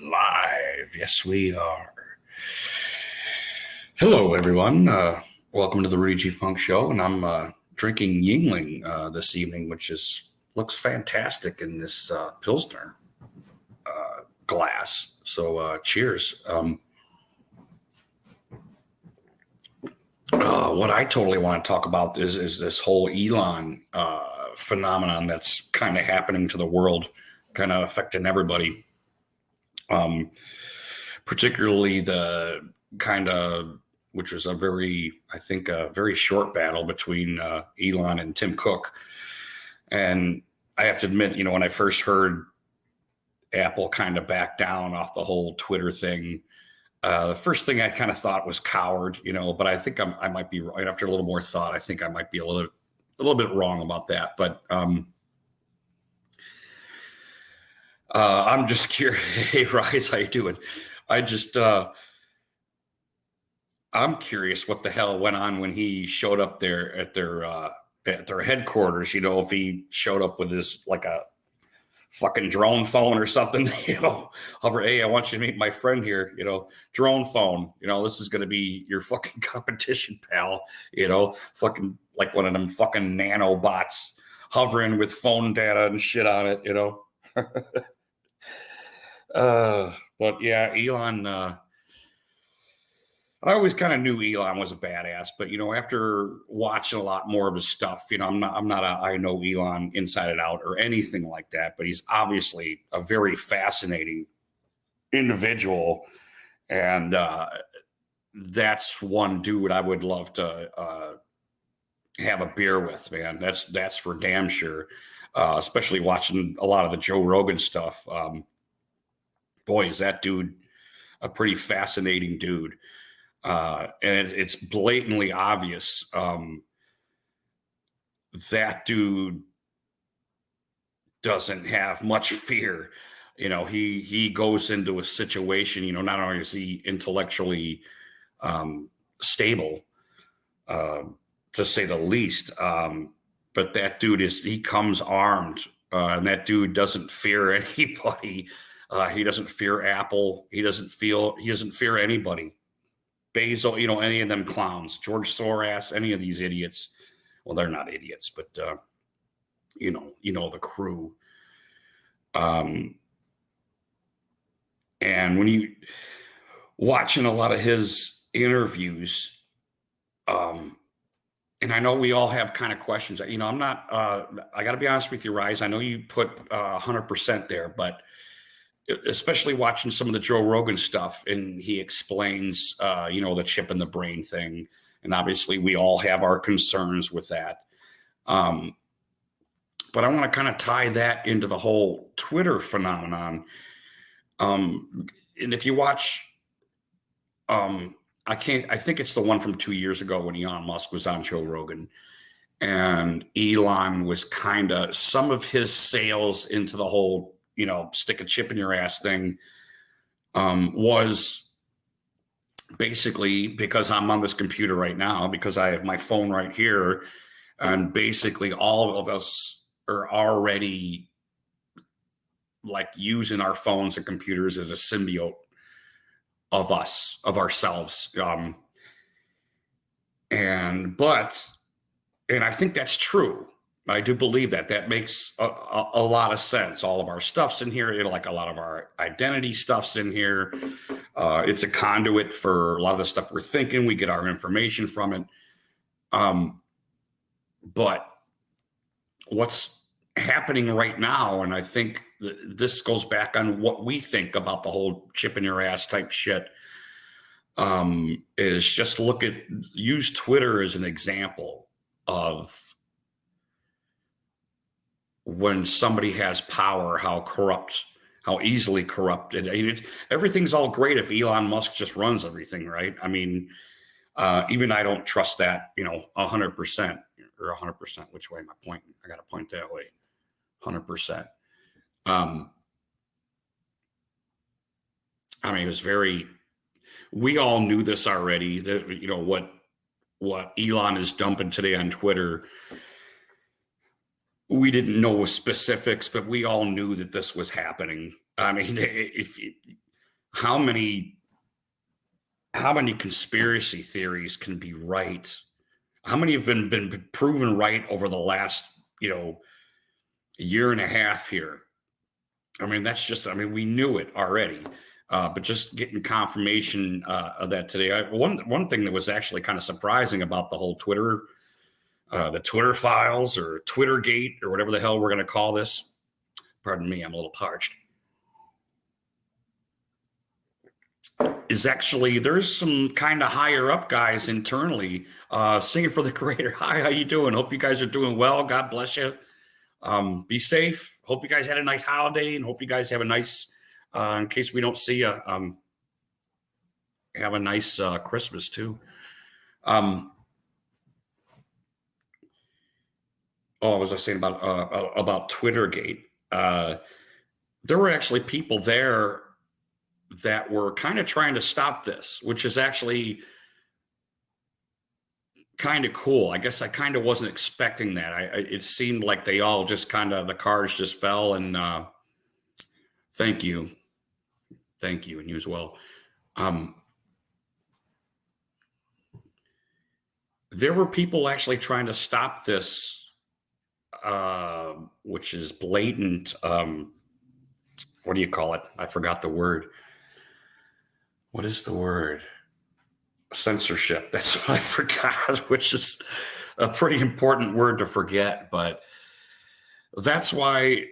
Live. Yes, we are. Hello, everyone. Welcome to the Rudy G. Funk Show, and I'm drinking Yingling this evening, which looks fantastic in this Pilsner glass. So, cheers. What I totally want to talk about is this whole Elon phenomenon that's kind of happening to the world, kind of affecting everybody. Particularly the kind of, which was a very short battle between Elon and Tim Cook. And I have to admit, when I first heard Apple kind of back down off the whole Twitter thing, the first thing I kind of thought was coward, but I think I might be right. After a little more thought, I think I might be a little bit wrong about that. But I'm just curious. Hey, Rise, how you doing? I'm curious what the hell went on when he showed up there at their headquarters. If he showed up with this like a fucking drone phone or something, hover, hey, I want you to meet my friend here, drone phone, this is going to be your fucking competition, pal, fucking like one of them fucking nanobots hovering with phone data and shit on it, But yeah, Elon, I always kind of knew Elon was a badass, but after watching a lot more of his stuff, I'm not I know Elon inside and out or anything like that, but he's obviously a very fascinating individual, and that's one dude I would love to have a beer with, man. That's for damn sure. Especially watching a lot of the Joe Rogan stuff. Boy, is that dude a pretty fascinating dude. And it's blatantly obvious that dude doesn't have much fear. He goes into a situation, not only is he intellectually stable, to say the least, but that dude he comes armed, and that dude doesn't fear anybody. He doesn't fear Apple. He doesn't fear anybody. Bezos, any of them clowns, George Soros, any of these idiots. Well, they're not idiots, but the crew. And when you watching a lot of his interviews, and I know we all have kind of questions. I'm not. I got to be honest with you, Rise. I know you put 100% there, but especially watching some of the Joe Rogan stuff, and he explains, the chip in the brain thing. And obviously we all have our concerns with that. But I want to kind of tie that into the whole Twitter phenomenon. And if you watch, I think it's the one from 2 years ago when Elon Musk was on Joe Rogan, and Elon was kind of, some of his sales into the whole, stick a chip in your ass thing, was basically, because I'm on this computer right now, because I have my phone right here, and basically all of us are already like using our phones and computers as a symbiote of ourselves. And I think that's true. I do believe that makes a lot of sense. All of our stuff's in here. Like a lot of our identity stuff's in here. It's a conduit for a lot of the stuff we're thinking. We get our information from it. But what's happening right now, and I think this goes back on what we think about the whole chip in your ass type shit, is just use Twitter as an example of when somebody has power, how easily corrupted. Everything's all great if Elon Musk just runs everything, right? I mean, even I don't trust that, 100% or 100%. Which way am I pointing? I got to point that way. 100%. I mean, it was we all knew this already, that, what Elon is dumping today on Twitter. We didn't know specifics, but we all knew that this was happening. I mean, how many conspiracy theories can be right? How many have been proven right over the last, year and a half here? I mean, we knew it already, but just getting confirmation of that today. One thing that was actually kind of surprising about the whole the Twitter files or Twittergate or whatever the hell we're going to call this. Pardon me, I'm a little parched. Is actually there's some kind of higher up guys internally singing for the creator. Hi, how you doing? Hope you guys are doing well. God bless you. Be safe. Hope you guys had a nice holiday, and hope you guys have a nice. In case we don't see you, have a nice Christmas too. What was I saying about Twittergate? There were actually people there that were kind of trying to stop this, which is actually kind of cool. I guess I kind of wasn't expecting that. It seemed like they all just the cards just fell. And thank you, and you as well. There were people actually trying to stop this, which is blatant. What do you call it? I forgot the word. What is the word? Censorship. That's what I forgot, which is a pretty important word to forget. But that's why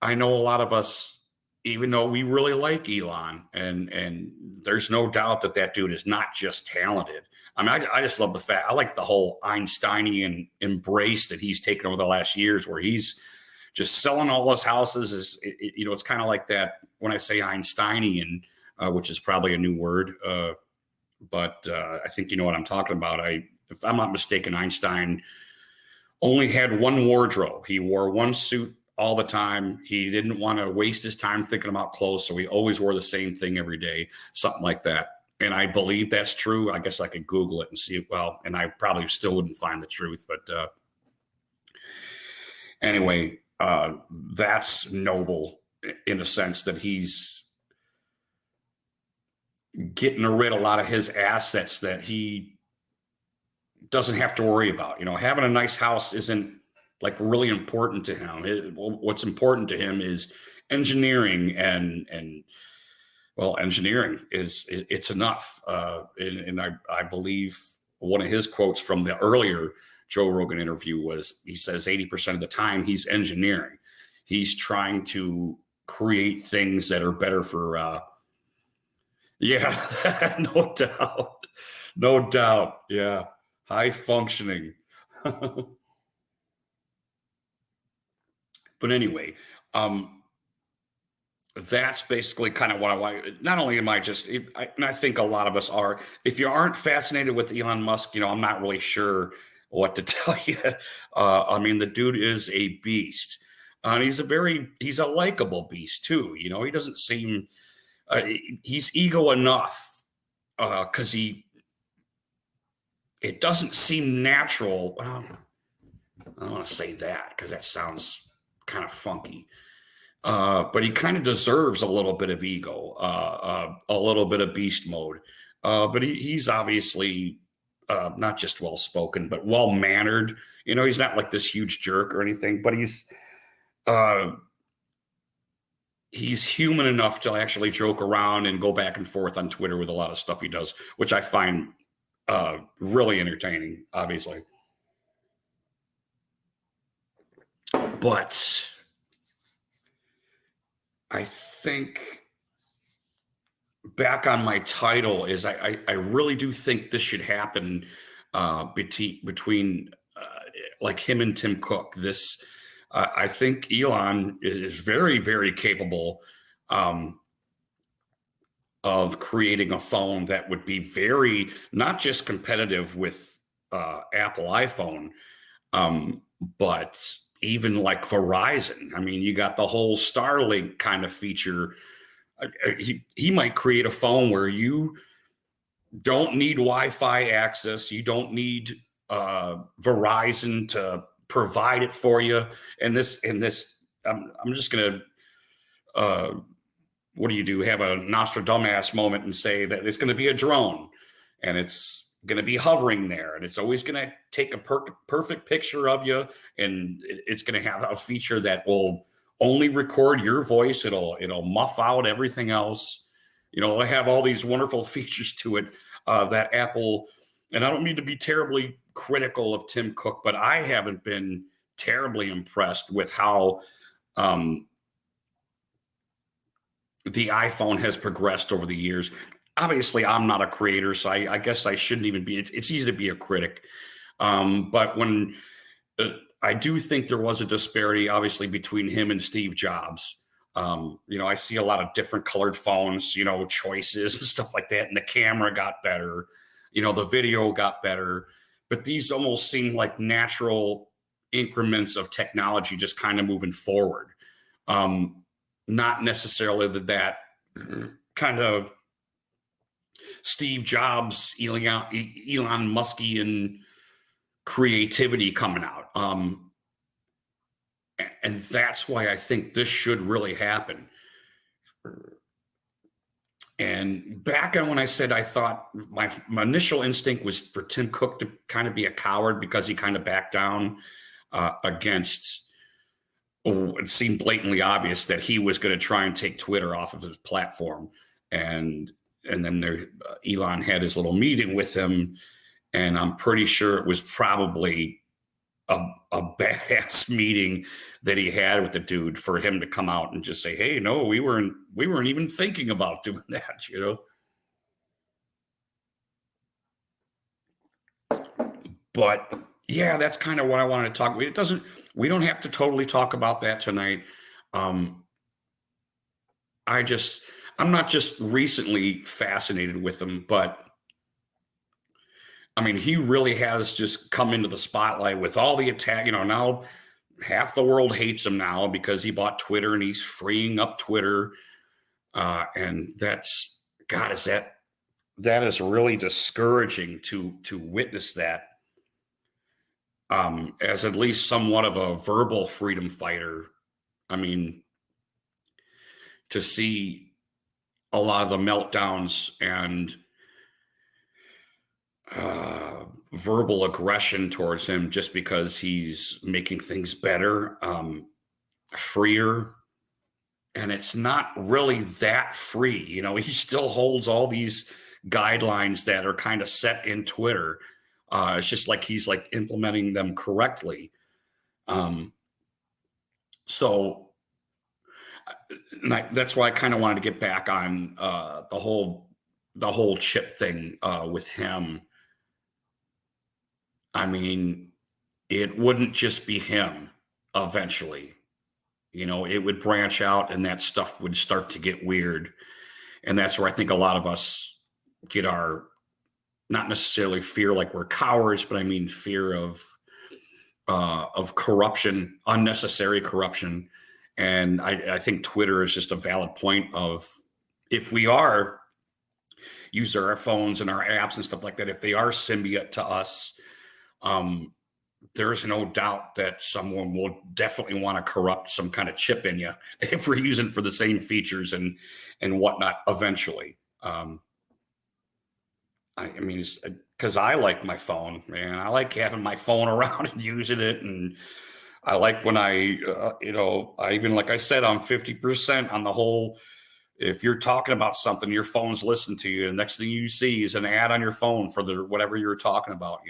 I know a lot of us, even though we really like Elon, and there's no doubt that dude is not just talented. I mean, I just love the fact, I like the whole Einsteinian embrace that he's taken over the last years, where he's just selling all his houses. It's kind of like that when I say Einsteinian, which is probably a new word. But I think you know what I'm talking about. If I'm not mistaken, Einstein only had one wardrobe. He wore one suit all the time. He didn't want to waste his time thinking about clothes, so he always wore the same thing every day, something like that. And I believe that's true. I guess I could Google it and see it. Well, and I probably still wouldn't find the truth. But anyway, that's noble in a sense that he's getting rid of a lot of his assets that he doesn't have to worry about. Having a nice house isn't like really important to him. What's important to him is engineering, and engineering it's enough. And I believe one of his quotes from the earlier Joe Rogan interview was, he says 80% of the time he's engineering. He's trying to create things that are better for, yeah, no doubt. No doubt. Yeah. High functioning. But anyway, that's basically kind of what I want. Not only am I and I think a lot of us are, if you aren't fascinated with Elon Musk, I'm not really sure what to tell you. I mean, the dude is a beast. And he's a likable beast too. He doesn't seem, he's ego enough because it doesn't seem natural. I don't want to say that because that sounds kind of funky. But he kind of deserves a little bit of ego, a little bit of beast mode. But he's obviously not just well-spoken, but well-mannered. He's not like this huge jerk or anything, but he's human enough to actually joke around and go back and forth on Twitter with a lot of stuff he does, which I find really entertaining, obviously. But I think back on my title is I really do think this should happen between like him and Tim Cook. I think Elon is very, very capable of creating a phone that would be very, not just competitive with Apple iPhone, but even like Verizon. I mean, you got the whole Starlink kind of feature. He might create a phone where you don't need Wi-Fi access. You don't need Verizon to provide it for you. And I'm just going to what do? Have a Nostradamus moment and say that it's going to be a drone and it's going to be hovering there and it's always going to take a perfect picture of you, and it's going to have a feature that will only record your voice. It'll muff out everything else. It'll have all these wonderful features to it that Apple, and I don't mean to be terribly critical of Tim Cook, but I haven't been terribly impressed with how the iPhone has progressed over the years. Obviously, I'm not a creator, so I guess I shouldn't even be. It's easy to be a critic. But when I do think there was a disparity, obviously, between him and Steve Jobs. I see a lot of different colored phones, choices and stuff like that. And the camera got better, the video got better. But these almost seem like natural increments of technology just kind of moving forward. Not necessarily that kind of Steve Jobs, Elon Muskian creativity coming out. And that's why I think this should really happen. And back on when I said I thought my initial instinct was for Tim Cook to kind of be a coward because he kind of backed down against, it seemed blatantly obvious that he was going to try and take Twitter off of his platform. And then Elon had his little meeting with him, and I'm pretty sure it was probably a badass meeting that he had with the dude for him to come out and just say, "Hey, no, we weren't even thinking about doing that," But yeah, that's kind of what I wanted to talk about. We don't have to totally talk about that tonight. I'm not just recently fascinated with him, but I mean, he really has just come into the spotlight with all the attack. Now half the world hates him now because he bought Twitter and he's freeing up Twitter. And that is really discouraging to witness that. As at least somewhat of a verbal freedom fighter. I mean, to see a lot of the meltdowns and verbal aggression towards him just because he's making things better, freer. And it's not really that free. He still holds all these guidelines that are kind of set in Twitter. It's just like he's like implementing them correctly. So that's why I kind of wanted to get back on the whole chip thing with him. I mean, it wouldn't just be him eventually. It would branch out and that stuff would start to get weird. And that's where I think a lot of us get our, not necessarily fear like we're cowards, but I mean fear of corruption, unnecessary corruption. And I think Twitter is just a valid point of, if we are using our phones and our apps and stuff like that, if they are symbiote to us, there's no doubt that someone will definitely want to corrupt some kind of chip in you if we're using for the same features and whatnot eventually. I mean, because I like my phone, man. I like having my phone around and using it. And I like when I even, like I said, I'm 50% on the whole. If you're talking about something, your phone's listening to you. The next thing you see is an ad on your phone for whatever you're talking about.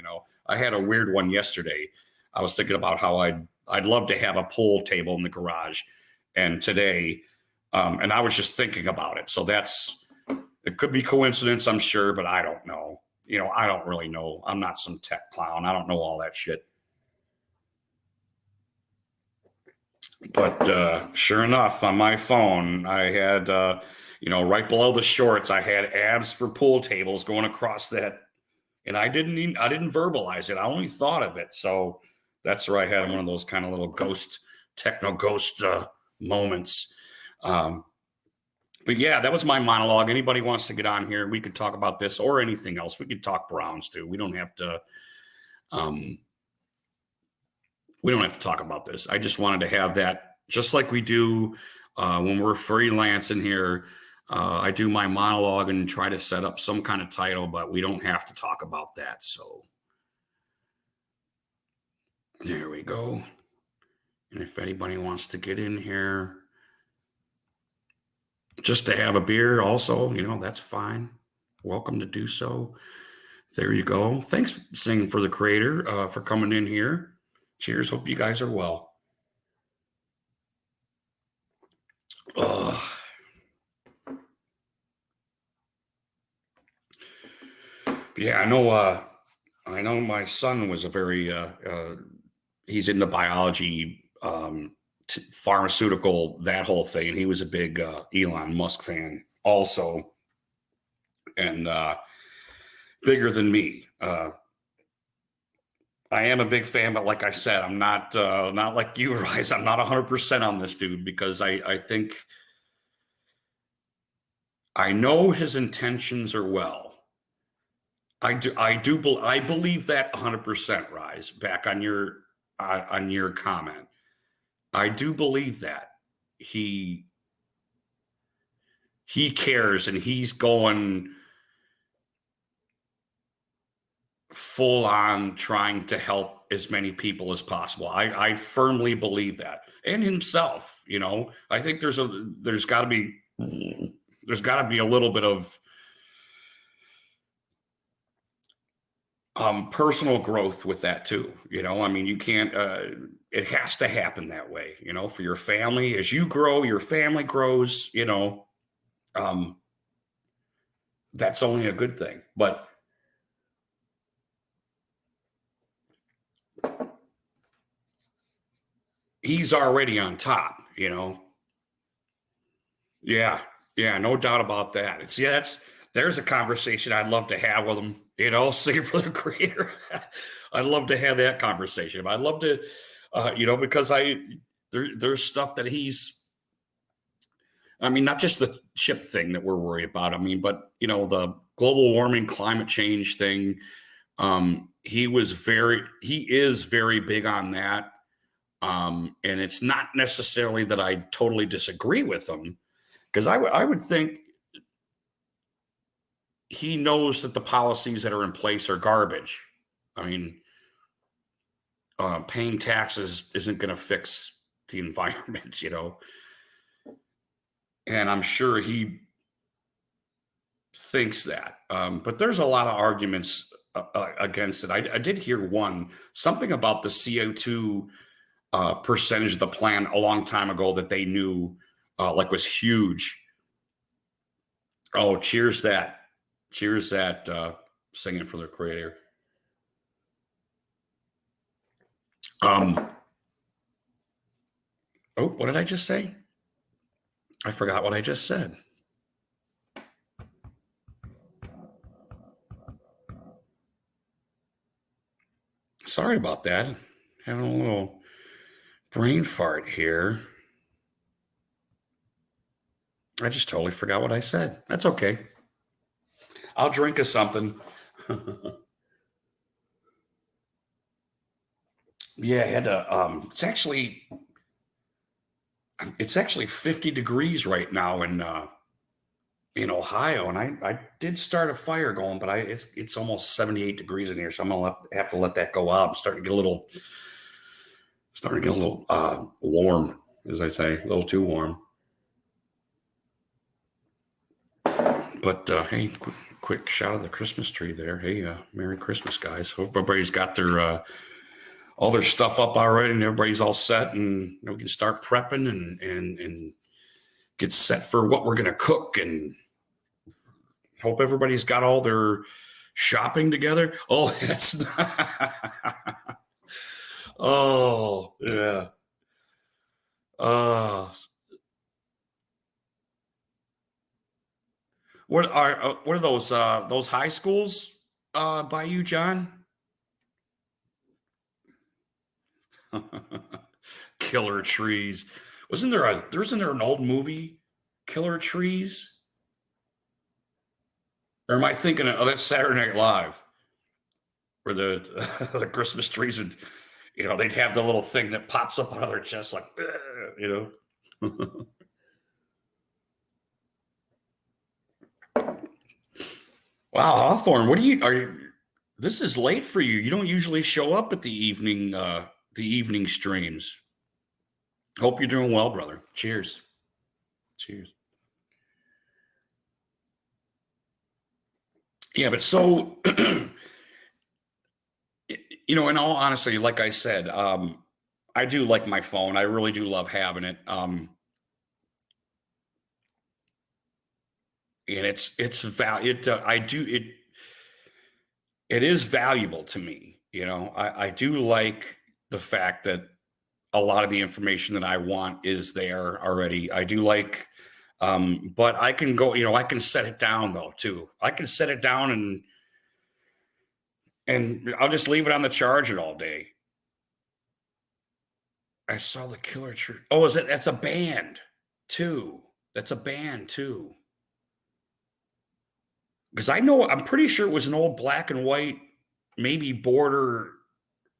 I had a weird one yesterday. I was thinking about how I'd love to have a pool table in the garage, and today, and I was just thinking about it. So it could be coincidence, I'm sure, but I don't know. I don't really know. I'm not some tech clown. I don't know all that shit. But sure enough, on my phone, I had, right below the shorts, I had abs for pool tables going across that. And I didn't verbalize it. I only thought of it. So that's where I had one of those kind of little techno ghost moments. But yeah, that was my monologue. Anybody wants to get on here, we could talk about this or anything else. We could talk Browns too. We don't have to talk about this. I just wanted to have that, just like we do When we're freelancing here, I do my monologue and try to set up some kind of title, but we don't have to talk about that. So there we go. And if anybody wants to get in here just to have a beer also, that's fine. Welcome to do so. There you go. Thanks, Sing for the Creator, for coming in here. Cheers. Hope you guys are well. Yeah, I know my son was a very, he's into biology, pharmaceutical, that whole thing. And he was a big Elon Musk fan also, and bigger than me. I am a big fan, but like I said, I'm not like you, Rise. I'm not 100% on this dude, because I think I know his intentions are well. I believe that 100%, Rise. Back on your comment, I do believe that he cares, and he's going full on trying to help as many people as possible. I firmly believe that, and himself. I think there's got to be a little bit of personal growth with that too. I mean, you can't, it has to happen that way, for your family. As you grow, your family grows, that's only a good thing. But he's already on top, Yeah. Yeah. No doubt about that. There's a conversation I'd love to have with him, Sing for the Creator. I'd love to have that conversation. I'd love to, because there's stuff that not just the chip thing that we're worried about. But the global warming, climate change thing. He is very big on that. And it's not necessarily that I totally disagree with him, because I would think he knows that the policies that are in place are garbage. Paying taxes isn't going to fix the environment, and I'm sure he thinks that. But there's a lot of arguments against it. I did hear something about the CO2 percentage of the plan a long time ago that they knew was huge. Oh, cheers that Singing for the Creator. What did I just say? I forgot what I just said. Sorry about that. Having a little brain fart here. I just totally forgot what I said. That's okay. I'll drink of something. Yeah, I had to. It's actually 50 degrees right now in Ohio, and I did start a fire going, but it's almost 78 degrees in here, so I'm gonna have to let that go out. I'm starting to get a little warm, as I say, a little too warm. But hey, quick shout of the Christmas tree there. Hey, Merry Christmas, guys. Hope everybody's got their all their stuff up already, and everybody's all set, and we can start prepping and get set for what we're gonna cook, and hope everybody's got all their shopping together. Oh, that's not. Oh, yeah. What are those high schools by you, John? Killer Trees. Wasn't there an old movie, Killer Trees? Or am I thinking of that's Saturday Night Live, where the the Christmas trees would, they'd have the little thing that pops up out of their chest, like, Wow, Hawthorne, what this is late for you. You don't usually show up at the evening streams. Hope you're doing well, brother. Cheers. Cheers. Yeah, but so in all honesty, like I said, I do like my phone. I really do love having it. And it's val it I do it is valuable to me. I do like the fact that a lot of the information that I want is there already. I do like, but I can go, I can set it down though too. I can set it down and I'll just leave it on the charger all day. I saw the Killer Tree. Oh, that's a band too. That's a band too. Because I'm pretty sure it was an old black and white, maybe border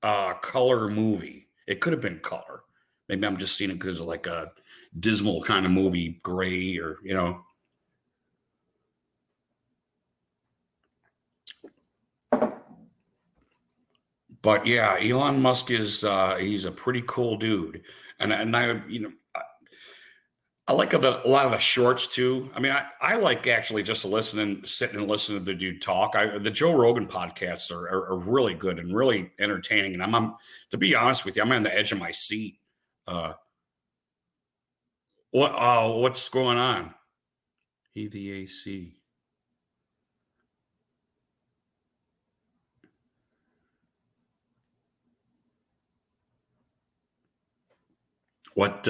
color movie. It could have been color. Maybe I'm just seeing it because of like a dismal kind of movie, gray or. But yeah, Elon Musk is he's a pretty cool dude, and I like a lot of the shorts too. I mean, I like actually just sitting and listening to the dude talk. The Joe Rogan podcasts are really good and really entertaining. And I'm to be honest with you, I'm on the edge of my seat. Uh, what's going on? The AC. What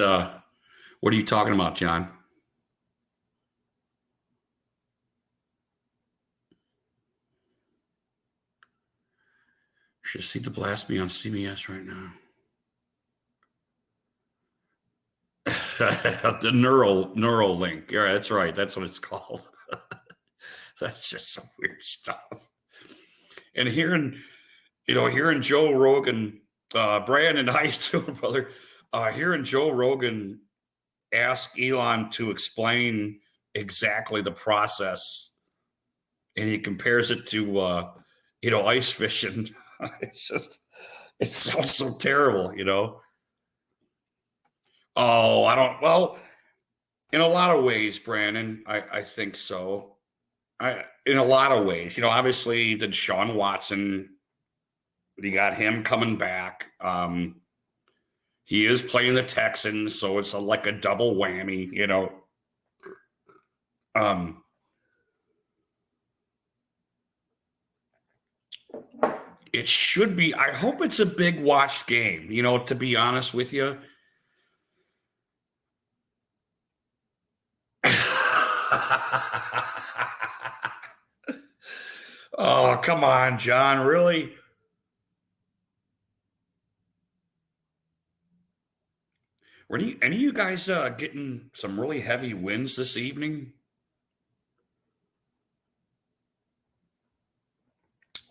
are you talking about, John? Should see the blast be on CBS right now. The neural link. Yeah, that's right. That's what it's called. That's just some weird stuff. And hearing Joe Rogan, Brandon, how you doing, brother? Hearing Joe Rogan ask Elon to explain exactly the process, and he compares it to ice fishing. It sounds so terrible. Oh, I don't. Well, in a lot of ways, Brandon, I think so. In a lot of ways, obviously, the Deshaun Watson, you got him coming back. He is playing the Texans, so it's like a double whammy. Um, it should be. I hope it's a big watched game. To be honest with you. Oh, come on, John. Really? Were any of you guys getting some really heavy winds this evening?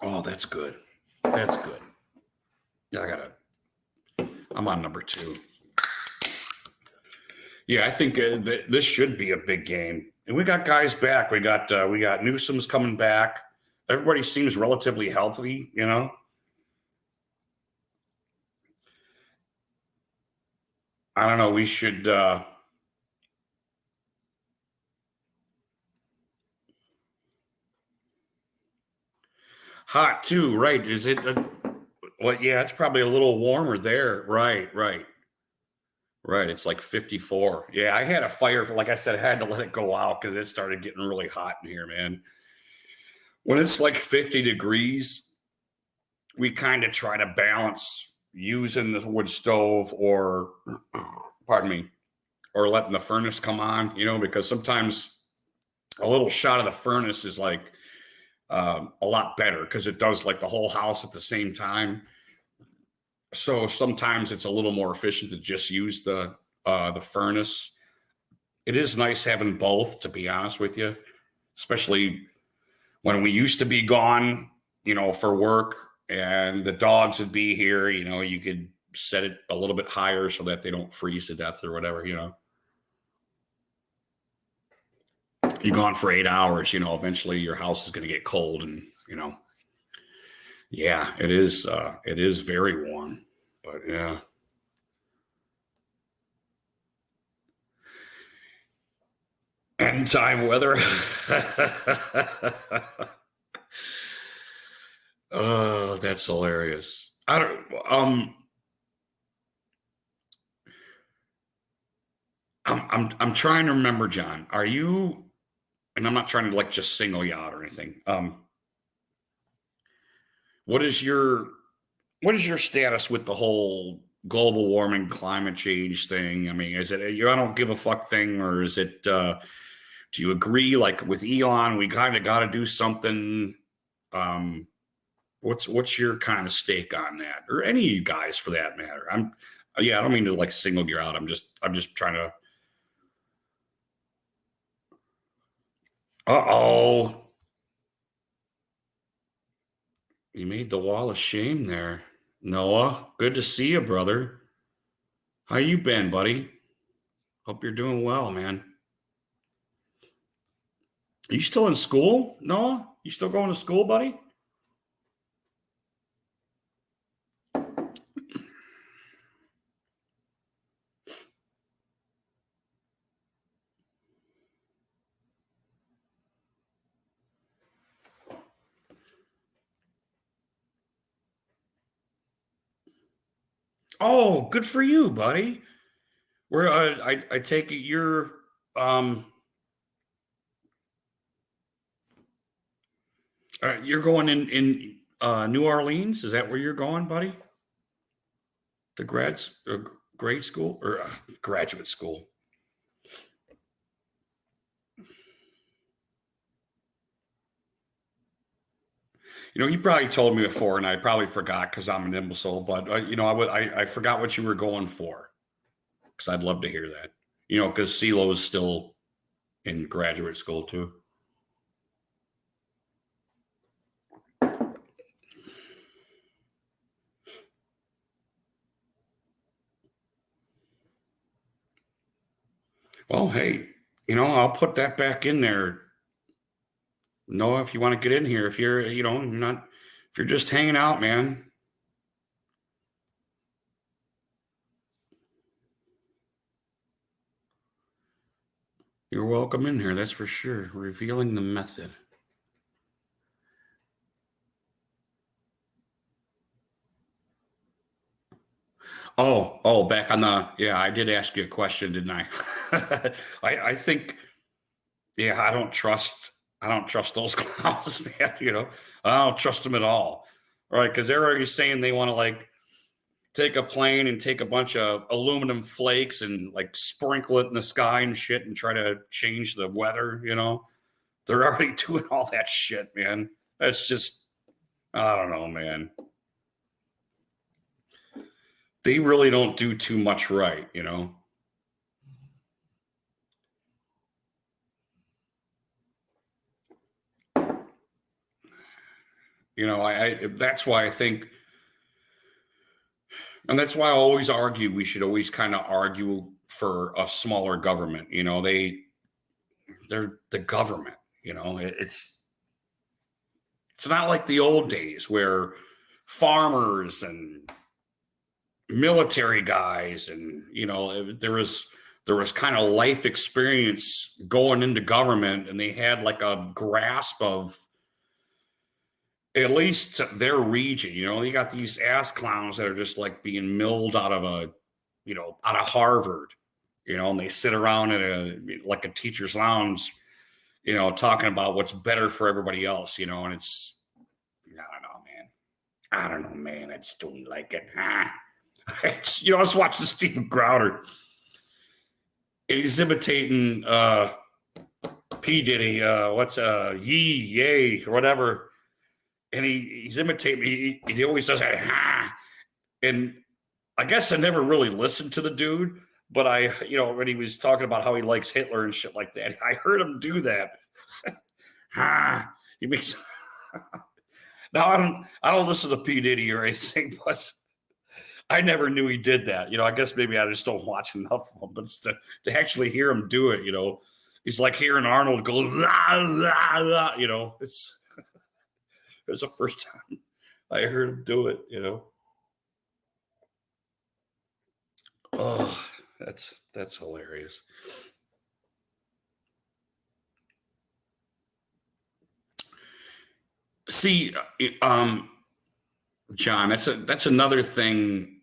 Oh, that's good. That's good. Yeah, I'm on number 2. Yeah, I think this should be a big game, and we got guys back. We got Newsom's coming back. Everybody seems relatively healthy. I don't know. We should. Hot too, right? Is it? Well, yeah, it's probably a little warmer there. Right, right, right. It's like 54. Yeah, I had a fire. Like I said, I had to let it go out because it started getting really hot in here, man. When it's like 50 degrees, we kind of try to balance using the wood stove or, pardon me, or letting the furnace come on, because sometimes a little shot of the furnace is like a lot better because it does like the whole house at the same time. So sometimes it's a little more efficient to just use the furnace. It is nice having both, to be honest with you, especially when we used to be gone, for work and the dogs would be here. You could set it a little bit higher so that they don't freeze to death or whatever. you're gone for 8 hours, eventually your house is going to get cold and, yeah, it is very warm, but yeah. And time weather. Oh, that's hilarious. I don't, I'm trying to remember, John, are you, and I'm not trying to like just single you out or anything. What is your status with the whole global warming, climate change thing? I mean, is it I don't give a fuck thing, or is it? Do you agree, like with Elon, we kind of got to do something? Um, what's your kind of stake on that, or any of you guys for that matter? Yeah, I don't mean to like single you out. I'm just trying to. Uh-oh. You made the wall of shame there. Noah, good to see you, brother. How you been, buddy? Hope you're doing well, man. Are you still in school, Noah? You still going to school, buddy? Oh, good for you, buddy. Where I take it you're going in New Orleans. Is that where you're going, buddy? The grade school or graduate school? You probably told me before, and I probably forgot because I'm an imbecile. But I forgot what you were going for, because I'd love to hear that. Because CeeLo is still in graduate school too. Well, hey, I'll put that back in there. Noah, if you want to get in here, if you're, if you're just hanging out, man. You're welcome in here, that's for sure. Revealing the method. Oh, back on yeah, I did ask you a question, didn't I? I think, yeah, I don't trust those clowns, man. I don't trust them at all. All right, because they're already saying they want to like take a plane and take a bunch of aluminum flakes and like sprinkle it in the sky and shit and try to change the weather. They're already doing all that shit, man. That's just, I don't know, man. They really don't do too much right. I that's why I think, and that's why I always argue we should always kind of argue for a smaller government. They're the government. It's not like the old days where farmers and military guys and there was kind of life experience going into government, and they had like a grasp of at least their region. You got these ass clowns that are just like being milled out of out of Harvard, and they sit around in a teacher's lounge, talking about what's better for everybody else, and it's, I don't know, man. I just don't like it. I was watching Stephen Crowder. He's imitating P. Diddy, what's yay, or whatever. And he's imitating me. He always does that. And I guess I never really listened to the dude, but when he was talking about how he likes Hitler and shit like that, I heard him do that. He makes. Now I don't listen to P. Diddy or anything, but I never knew he did that. I guess maybe I just don't watch enough of him, but to actually hear him do it, he's like hearing Arnold go, la, la, la, you know, it's the first time I heard him do it, you know. Oh, that's hilarious. See, John, that's another thing.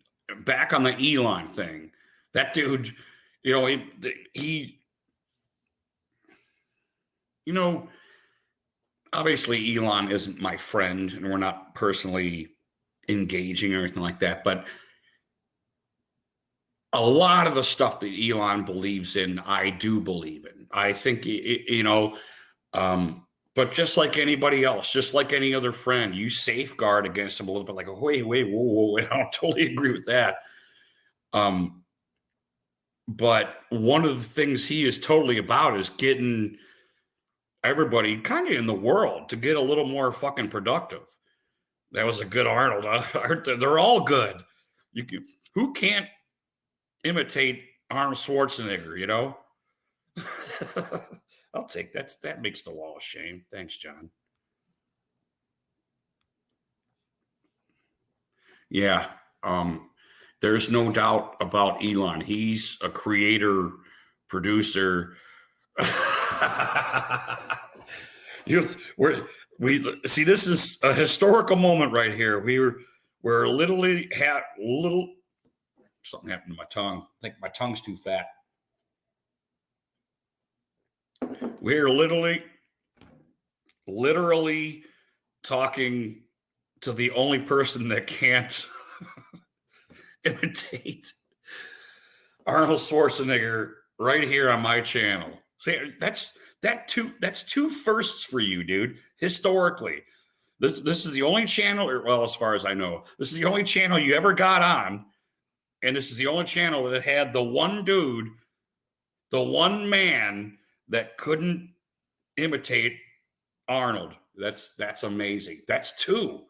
Back on the Elon thing, that dude, you know, he you know, obviously Elon isn't my friend, and we're not personally engaging or anything like that. But a lot of the stuff that Elon believes in, I do believe in. I think, you know, but just like anybody else, just like any other friend, you safeguard against them a little bit. Like, wait, whoa, whoa, I don't totally agree with that. But one of the things he is totally about is getting everybody kind of in the world to get a little more fucking productive. That was a good Arnold. They're all good. You can, who can't imitate Arnold Schwarzenegger, you know? I'll take that. That makes the wall of shame. Thanks, John. Yeah. There's no doubt about Elon. He's a creator, producer. We see, this is a historical moment right here. We're literally had little something happened to my tongue. I think my tongue's too fat. We're literally talking to the only person that can't imitate Arnold Schwarzenegger right here on my channel. See, that's two firsts for you, dude. Historically, this is the only channel, or well, as far as I know, this is the only channel you ever got on, and this is the only channel that had the one dude, the one man that couldn't imitate Arnold. That's amazing. That's two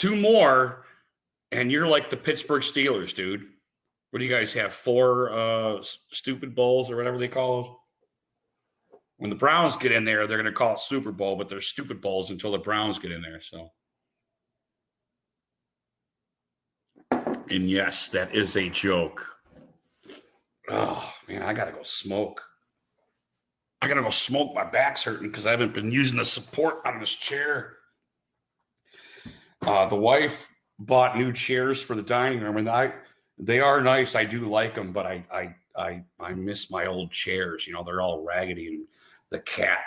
more, and you're like the Pittsburgh Steelers, dude. What do you guys have? 4 stupid bowls or whatever they call it? When the Browns get in there, they're going to call it Super Bowl, but they're stupid bowls until the Browns get in there. So, and yes, that is a joke. Oh man, I gotta go smoke. My back's hurting because I haven't been using the support on this chair. The wife bought new chairs for the dining room, and they are nice. I do like them, but I miss my old chairs. You know, they're all raggedy, and the cat,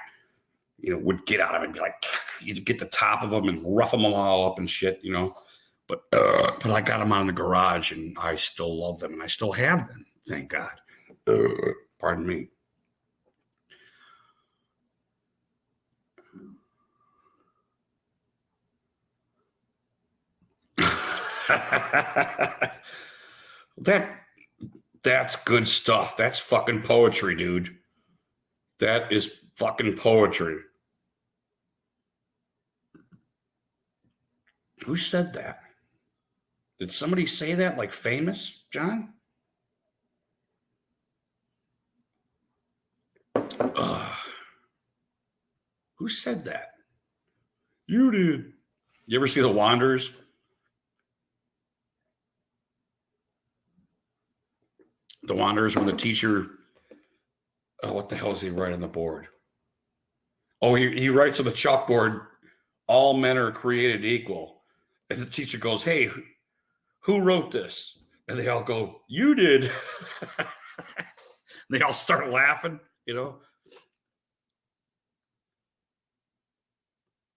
you know, would get out of it and be like, you'd get the top of them and rough them all up and shit, you know. But I got them out in the garage, and I still love them, and I still have them. Thank God. Pardon me. That's good stuff. That's fucking poetry, dude. That is fucking poetry. Who said that? Did somebody say that, like famous, John? Who said that? You did. You ever see The Wanderers? The Wanderers, when the teacher, oh, what the hell does he write on the board? Oh, he writes on the chalkboard, all men are created equal. And the teacher goes, hey, who wrote this? And they all go, you did. They all start laughing, you know.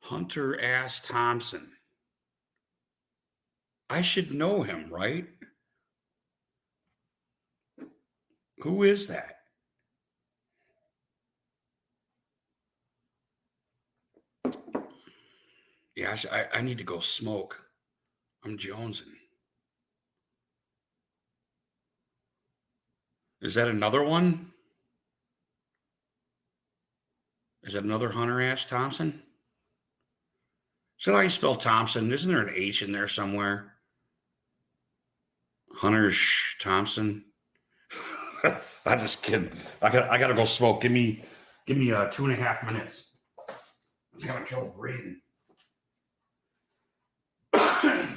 Hunter S. Thompson. I should know him, right? Who is that? Yeah, I need to go smoke. I'm jonesing. Is that another one? Is that another Hunter S. Thompson? Is that how you spell Thompson? Isn't there an H in there somewhere? Hunter Thompson. I'm just kidding. I gotta go smoke. Give me 2.5 minutes. I'm having trouble breathing. I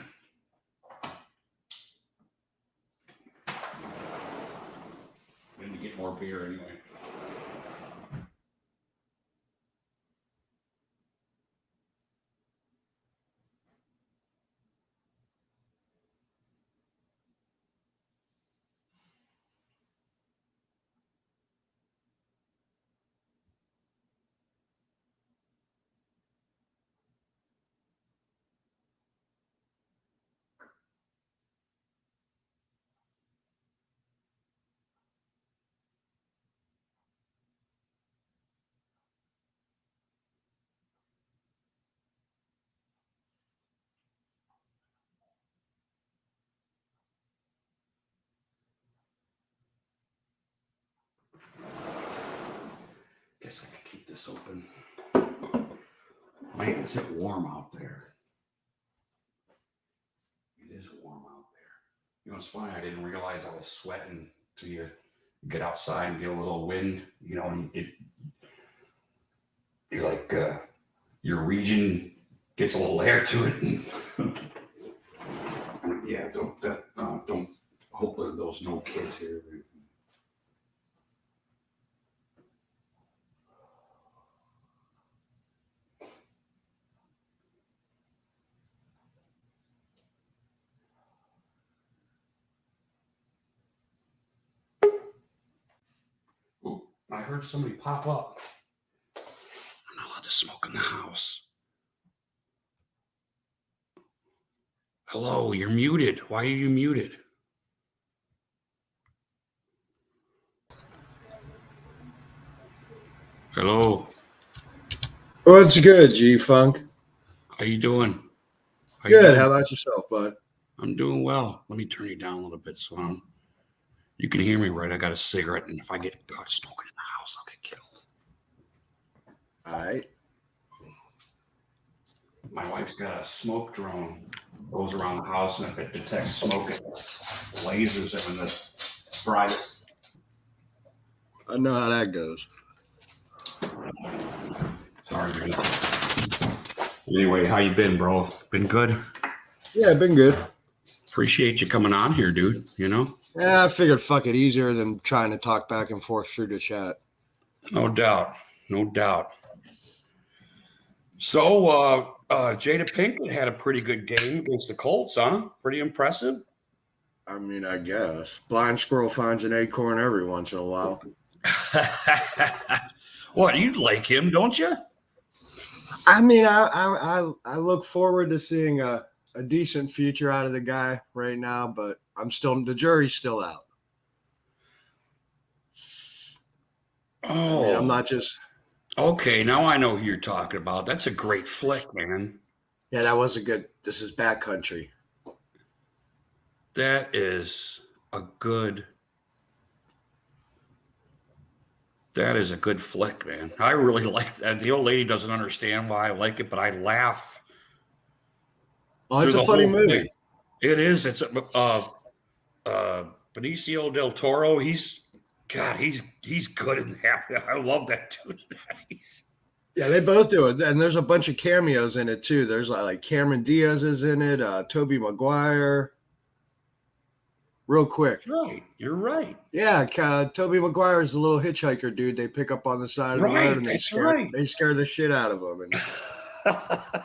need to get more beer anyway. Guess I can keep this open. Man, is it warm out there? It is warm out there. You know, it's funny. I didn't realize I was sweating till you get outside and get a little wind. You know, and you're like your region gets a little air to it. And yeah, don't hope that those no kids here. Ooh, I heard somebody pop up. I'm not allowed to smoke in the house. Hello, you're muted. Why are you muted? Hello. What's good, G-Funk? How you doing? Good. How about yourself, bud? I'm doing well. Let me turn you down a little bit so you can hear me right. I got a cigarette, and if I get caught smoking in the house, I'll get killed. All right. My wife's got a smoke drone. Goes around the house, and if it detects smoke, it lasers it in the brightest. I know how that goes. Sorry, dude. Anyway, how you been, bro? Been good? Yeah, been good. Appreciate you coming on here, dude. You know? Yeah, I figured fuck it, easier than trying to talk back and forth through the chat. No doubt. No doubt. So, Jada Pinkett had a pretty good game against the Colts, huh? Pretty impressive. I mean, I guess. Blind squirrel finds an acorn every once in a while. What, you like him, don't you? I mean, I look forward to seeing a decent future out of the guy right now, but the jury's still out. Oh, I mean, I'm not just. Okay, now I know who you're talking about. That's a great flick, man. Yeah, that was a good. This is Backcountry. That is a good. That is a good flick, man. I really like that. The old lady doesn't understand why I like it, but I laugh. Oh, it's a funny movie. Thing. It is. It's Benicio del Toro. He's good in that. I love that dude. Yeah, they both do it, and there's a bunch of cameos in it too. There's like Cameron Diaz is in it, Tobey Maguire. Real quick. Right, you're right. Yeah, Tobey Maguire is the little hitchhiker dude they pick up on the side of the road, and they scare the shit out of him. And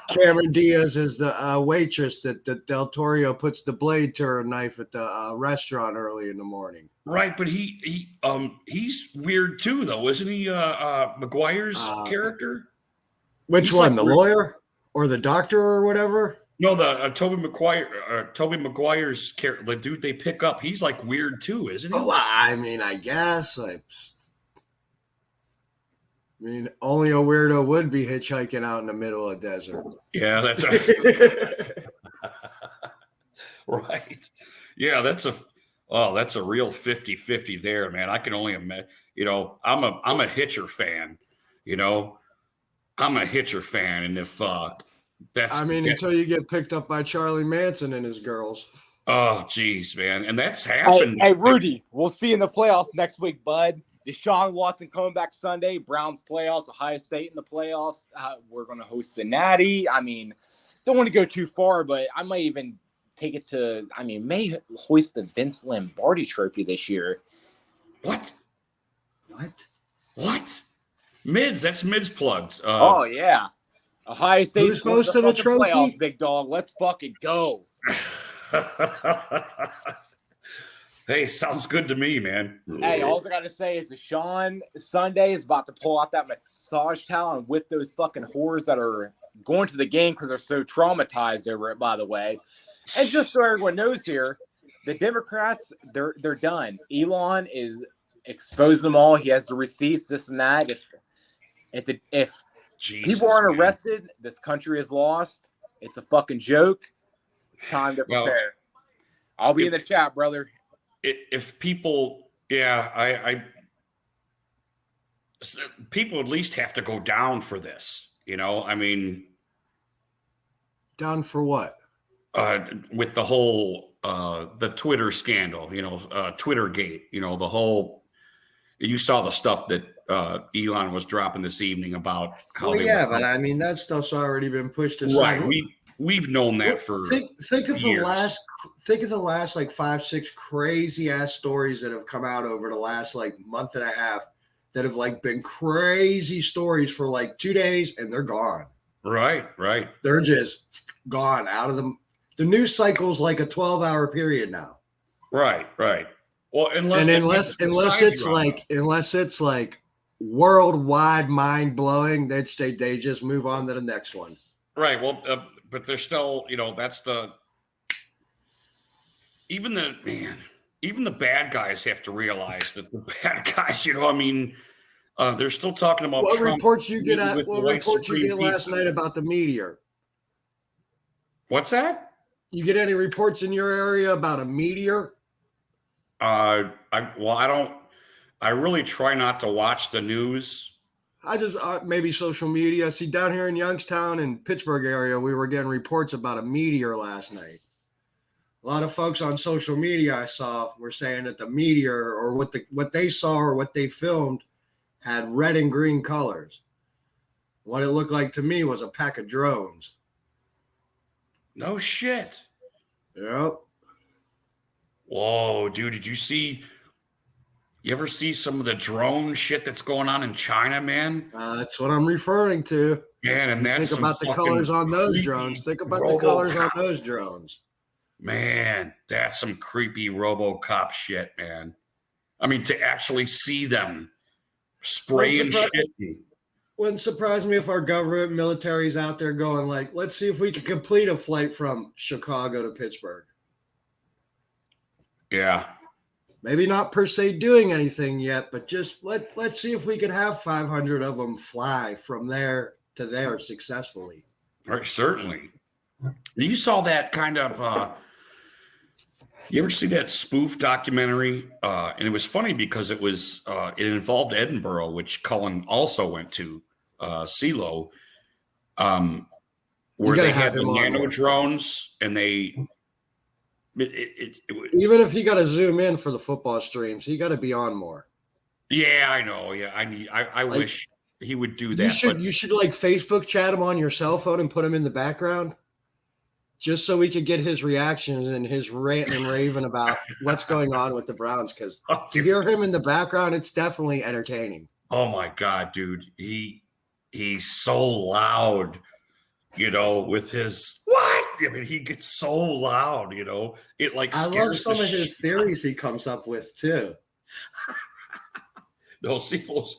Cameron Diaz is the waitress that Del Toro puts the blade to her knife at the restaurant early in the morning. Right, but he's weird too, though, isn't he? Maguire's character. Which one, the lawyer or the doctor or whatever? No, the Tobey Maguire's character, the dude they pick up. He's like weird too, isn't he? Oh, I mean, I guess. I mean, only a weirdo would be hitchhiking out in the middle of the desert. Yeah, that's right. Yeah, that's a real 50-50 there, man. I can only imagine. You know, I'm a Hitcher fan. You know, I'm a Hitcher fan, and if until you get picked up by Charlie Manson and his girls. Oh, geez, man. And that's happened. Hey, Rudy, we'll see you in the playoffs next week, bud. Deshaun Watson coming back Sunday. Browns playoffs, Ohio State in the playoffs. We're going to host the Natty. I mean, don't want to go too far, but I might even take it to, may hoist the Vince Lombardi trophy this year. What? Mids, that's Mids plugged. Oh, yeah. Ohio State's hosting a trophy? Playoffs, big dog. Let's fucking go. Hey, sounds good to me, man. Hey, all I got to say is Deshaun Sunday is about to pull out that massage towel and whip those fucking whores that are going to the game because they're so traumatized over it, by the way. And just so everyone knows here, the Democrats, they're done. Elon is exposed them all. He has the receipts, this and that. If Jesus, people aren't arrested, this country is lost. It's a fucking joke. It's time to prepare. Well, I'll be in the chat, brother. If people, people at least have to go down for this. You know, I mean, down for what? With the whole the Twitter scandal, Twittergate, the whole. You saw the stuff that Elon was dropping this evening about how. Well, but I mean that stuff's already been pushed aside. Right, we've known that for think of years. the last like 5-6 crazy ass stories that have come out over the last like month and a half that have like been crazy stories for like 2 days and they're gone. Right. They're just gone out of the news cycle's like a 12-hour period now. Right. Well, unless it's like worldwide mind blowing, they just move on to the next one. Right. Well, but there's still, that's even the bad guys have to realize that the bad guys, they're still talking about what Trump. Reports you get last night about the meteor? What's that? You get any reports in your area about a meteor? I really try not to watch the news. I just maybe social media. See, down here in Youngstown and Pittsburgh area, we were getting reports about a meteor last night. A lot of folks on social media I saw were saying that the meteor or what they saw or what they filmed had red and green colors. What it looked like to me was a pack of drones. No shit. Yep. Whoa, dude, you ever see some of the drone shit that's going on in China, man? That's what I'm referring to. Man, and that's think about the colors on those drones. Think about the colors on those drones. Man, that's some creepy RoboCop shit, man. I mean, to actually see them spraying shit. Wouldn't surprise me if our government military's out there going like, let's see if we can complete a flight from Chicago to Pittsburgh. Yeah. Maybe not per se doing anything yet, but just let's see if we could have 500 of them fly from there to there successfully. Right, certainly. You saw that kind of you ever see that spoof documentary? And it was funny because it involved Edinburgh, which Cullen also went to, CeeLo, where they had the nano drones and they. Even if he got to zoom in for the football streams, he got to be on more. Yeah, I know. Yeah, I wish he would do that. You should like Facebook chat him on your cell phone and put him in the background, just so we could get his reactions and his rant and raving about what's going on with the Browns. Because to hear him in the background, it's definitely entertaining. Oh my God, dude, he's so loud. With his what? I mean, he gets so loud, it like scares. I love some of his theories he comes up with too. No, CeeLo's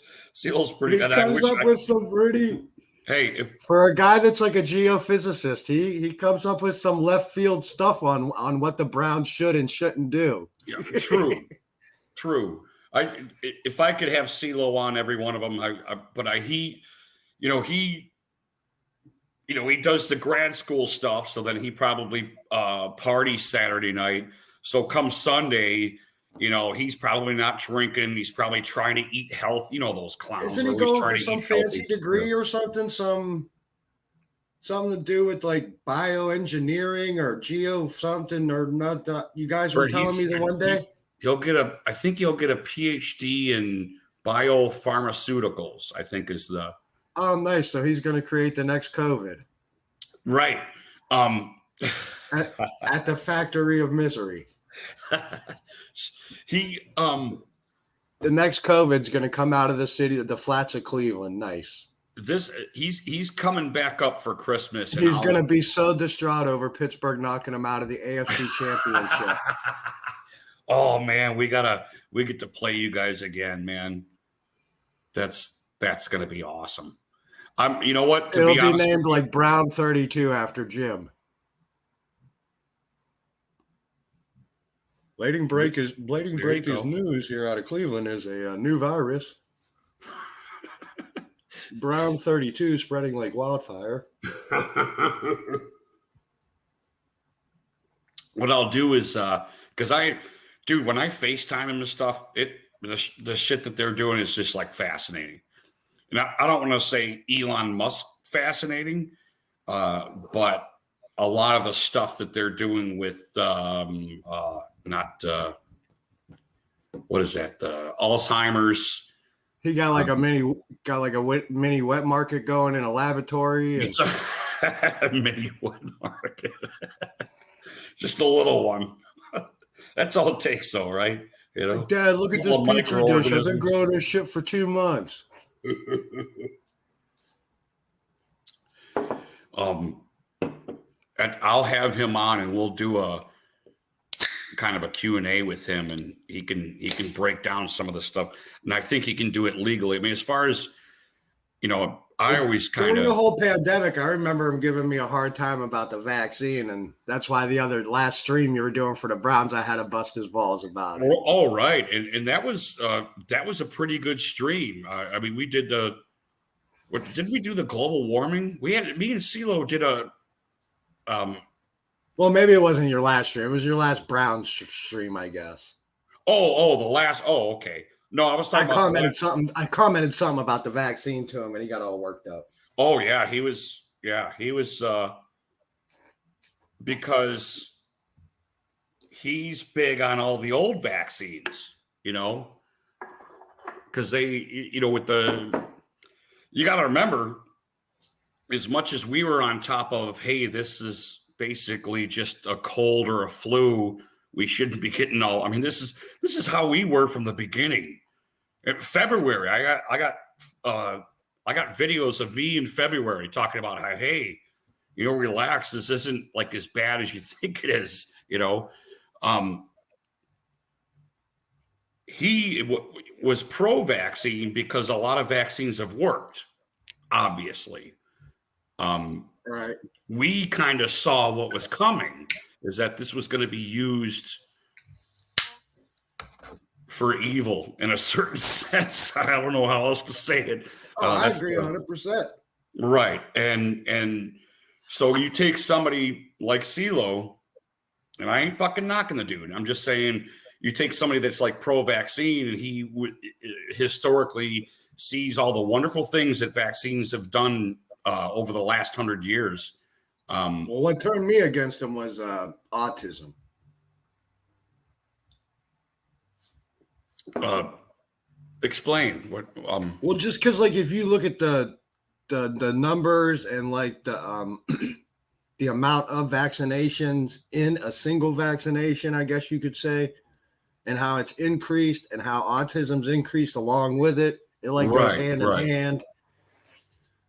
pretty good. He comes up with some pretty. Hey, for a guy that's like a geophysicist, he comes up with some left field stuff on what the Browns should and shouldn't do. Yeah, true. If I could have CeeLo on every one of them, he does the grad school stuff, so then he probably parties Saturday night. So come Sunday, he's probably not drinking. He's probably trying to eat health. Those clowns. Isn't he going for some fancy degree or something? Some something to do with like bioengineering or geo something or not. You guys were telling me the one day I think he'll get a PhD in biopharmaceuticals. I think is the. Oh, nice. So he's going to create the next COVID. Right. At the factory of misery. The next COVID's going to come out of the city, the flats of Cleveland. Nice. He's coming back up for Christmas. He's going to be so distraught over Pittsburgh knocking him out of the AFC Championship. Oh man, we get to play you guys again, man. That's going to be awesome. You know what? It'll be named like Brown 32 after Jim. Blading break is news here out of Cleveland is a new virus. Brown 32 spreading like wildfire. What I'll do is because when I FaceTime him and stuff, the shit that they're doing is just like fascinating. And I don't want to say Elon Musk fascinating, but a lot of the stuff that they're doing with what is that? The Alzheimer's. He got like a mini wet market going in a laboratory. It's a mini wet market. Just a little one. That's all it takes, though, right? You know, like, Dad, look at this petri dish. I've been growing this shit for 2 months. I'll have him on, and we'll do a kind of a Q&A with him, and he can break down some of the stuff, and I think he can do it legally. I mean, as far as I always during the whole pandemic, I remember him giving me a hard time about the vaccine, and that's why the last stream you were doing for the Browns, I had to bust his balls about it. Oh, right, and that was a pretty good stream. I mean, we did did we do the global warming? Me and CeeLo did a. Well, maybe it wasn't your last stream. It was your last Browns stream, I guess. Oh, the last. Oh, okay. No, I was talking. I commented something about the vaccine to him, and he got all worked up. Oh yeah, he was. Because he's big on all the old vaccines, because they, with the. You got to remember, as much as we were on top of, hey, this is basically just a cold or a flu, we shouldn't be getting all. I mean, this is how we were from the beginning. In February, I got videos of me in February talking about how, hey, relax. This isn't like as bad as you think it is. He was pro-vaccine because a lot of vaccines have worked, obviously. Right. We kind of saw what was coming, is that this was going to be used for evil in a certain sense. I don't know how else to say it. I agree 100%. Right. And so you take somebody like CeeLo, and I ain't fucking knocking the dude. I'm just saying, you take somebody that's like pro-vaccine, and he historically sees all the wonderful things that vaccines have done over the last 100 years. Well, what turned me against him was autism. Explain what. Well, just because, like, if you look at the numbers and like the the amount of vaccinations in a single vaccination, I guess you could say, and how it's increased and how autism's increased along with it. It goes hand in hand.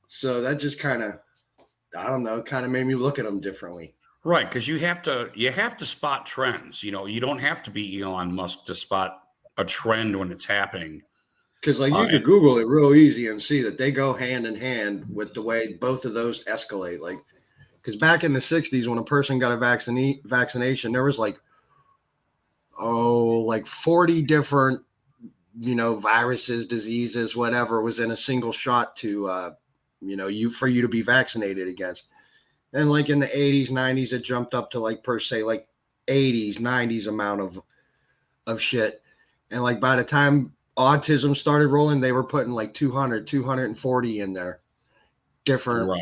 So that just kind of, I don't know, kind of made me look at them differently. Right, because you have to spot trends. You don't have to be Elon Musk to spot a trend when it's happening. Because you could Google it real easy and see that they go hand in hand with the way both of those escalate. Like, because back in the 60s, when a person got a vaccination, there was like 40 different, viruses, diseases, whatever was in a single shot to, for you to be vaccinated against. And like in the 80s, 90s, it jumped up to like 80s, 90s amount of shit. And like by the time autism started rolling, they were putting like 200, 240 in there. different, right.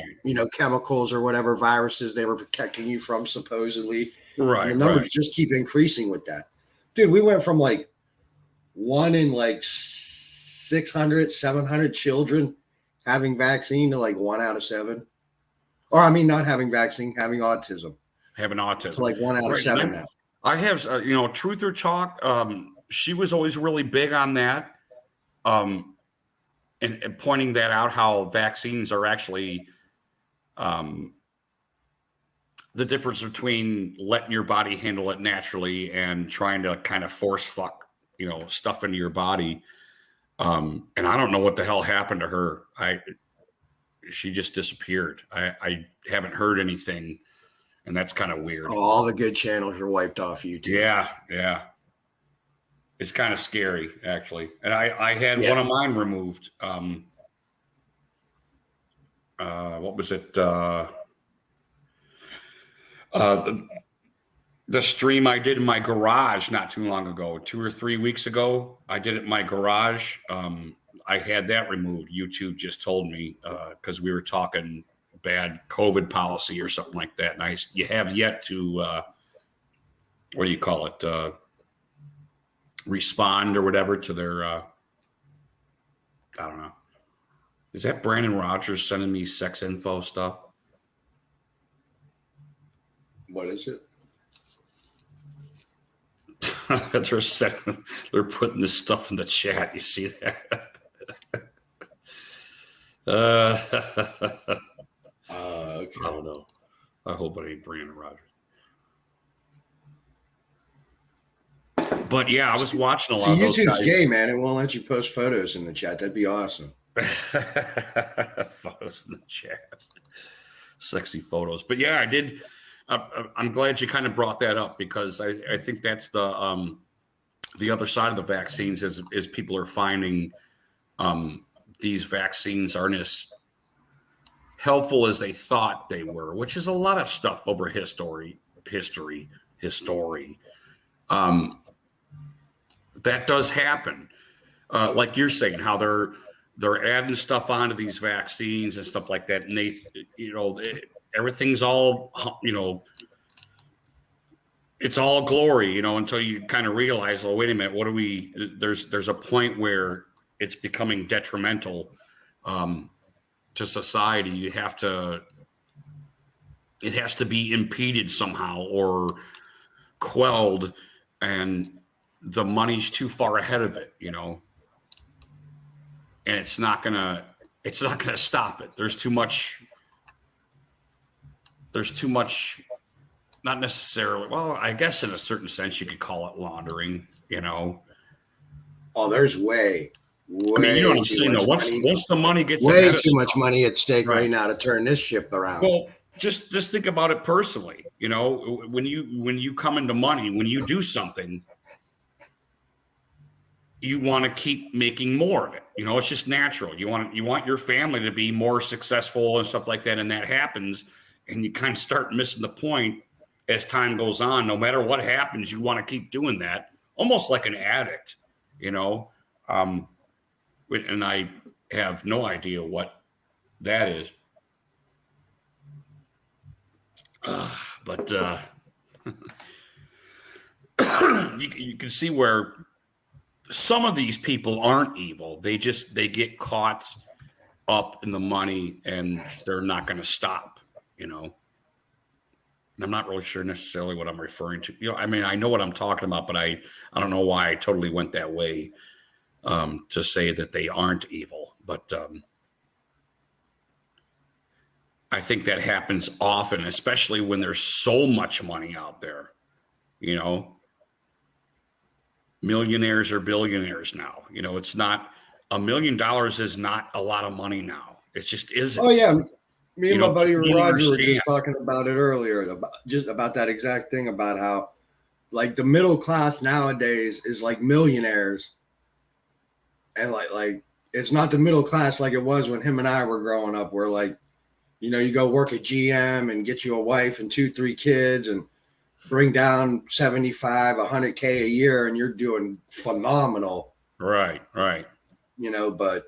chemicals or whatever viruses they were protecting you from, supposedly. Right. And the numbers just keep increasing with that. Dude, we went from like 1 in like 600, 700 children having vaccine to like 1 out of 7. Or I mean, not having vaccine, having autism. Having autism. To like 1 out of 7 now. I have, Truth or Chalk. She was always really big on that. And pointing that out, how vaccines are actually the difference between letting your body handle it naturally and trying to kind of force fuck, stuff into your body. And I don't know what the hell happened to her. She just disappeared. I haven't heard anything, and that's kind of weird. Oh, all the good channels are wiped off YouTube. Yeah. It's kind of scary, actually. And I had one of mine removed. What was it? The stream I did in my garage not too long ago, 2 or 3 weeks ago, I did it in my garage. I had that removed. YouTube just told me because we were talking bad COVID policy or something like that. And you have yet to, what do you call it? Respond or whatever to their, I don't know. Is that Brandon Rogers sending me sex info stuff? What is it? They're putting this stuff in the chat. You see that? Okay. I don't know. I hope it ain't Brandon Rogers. But yeah, I was watching a lot of those YouTube's guys. gay, man. It won't let you post photos in the chat. That'd be awesome. Photos in the chat. Sexy photos. But yeah, I did. I'm glad you kind of brought that up, because I think that's the other side of the vaccines is people are finding these vaccines aren't as helpful as they thought they were, which is a lot of stuff over history. That does happen. Like you're saying, how they're adding stuff onto these vaccines and stuff like that. And everything's all, it's all glory, until you kind of realize, well, wait a minute, there's a point where it's becoming detrimental to society. It has to be impeded somehow or quelled, and the money's too far ahead of it, and it's not gonna stop it. There's too much, not necessarily, well, I guess in a certain sense you could call it laundering, Oh, there's way I mean, you know what I'm saying, though. Once the money gets way too much money at stake right now to turn this ship around. Well, just think about it personally. When you come into money, when you do something, you want to keep making more of it. It's just natural. You want your family to be more successful and stuff like that, and that happens, and you kind of start missing the point as time goes on. No matter what happens, you want to keep doing that, almost like an addict, and I have no idea what that is. But you can see where some of these people aren't evil. They get caught up in the money, and they're not going to stop, And I'm not really sure necessarily what I'm referring to. I mean, I know what I'm talking about, but I don't know why I totally went that way to say that they aren't evil. But I think that happens often, especially when there's so much money out there, Millionaires or billionaires now. It's not $1 million is not a lot of money now. It just isn't. Oh yeah, me and my buddy Roger were just talking about it earlier, about that exact thing, about how like the middle class nowadays is like millionaires, and like it's not the middle class like it was when him and I were growing up, where like you go work at GM and get you a wife and 2-3 kids and bring down 75, 100K a year, and you're doing phenomenal. Right. But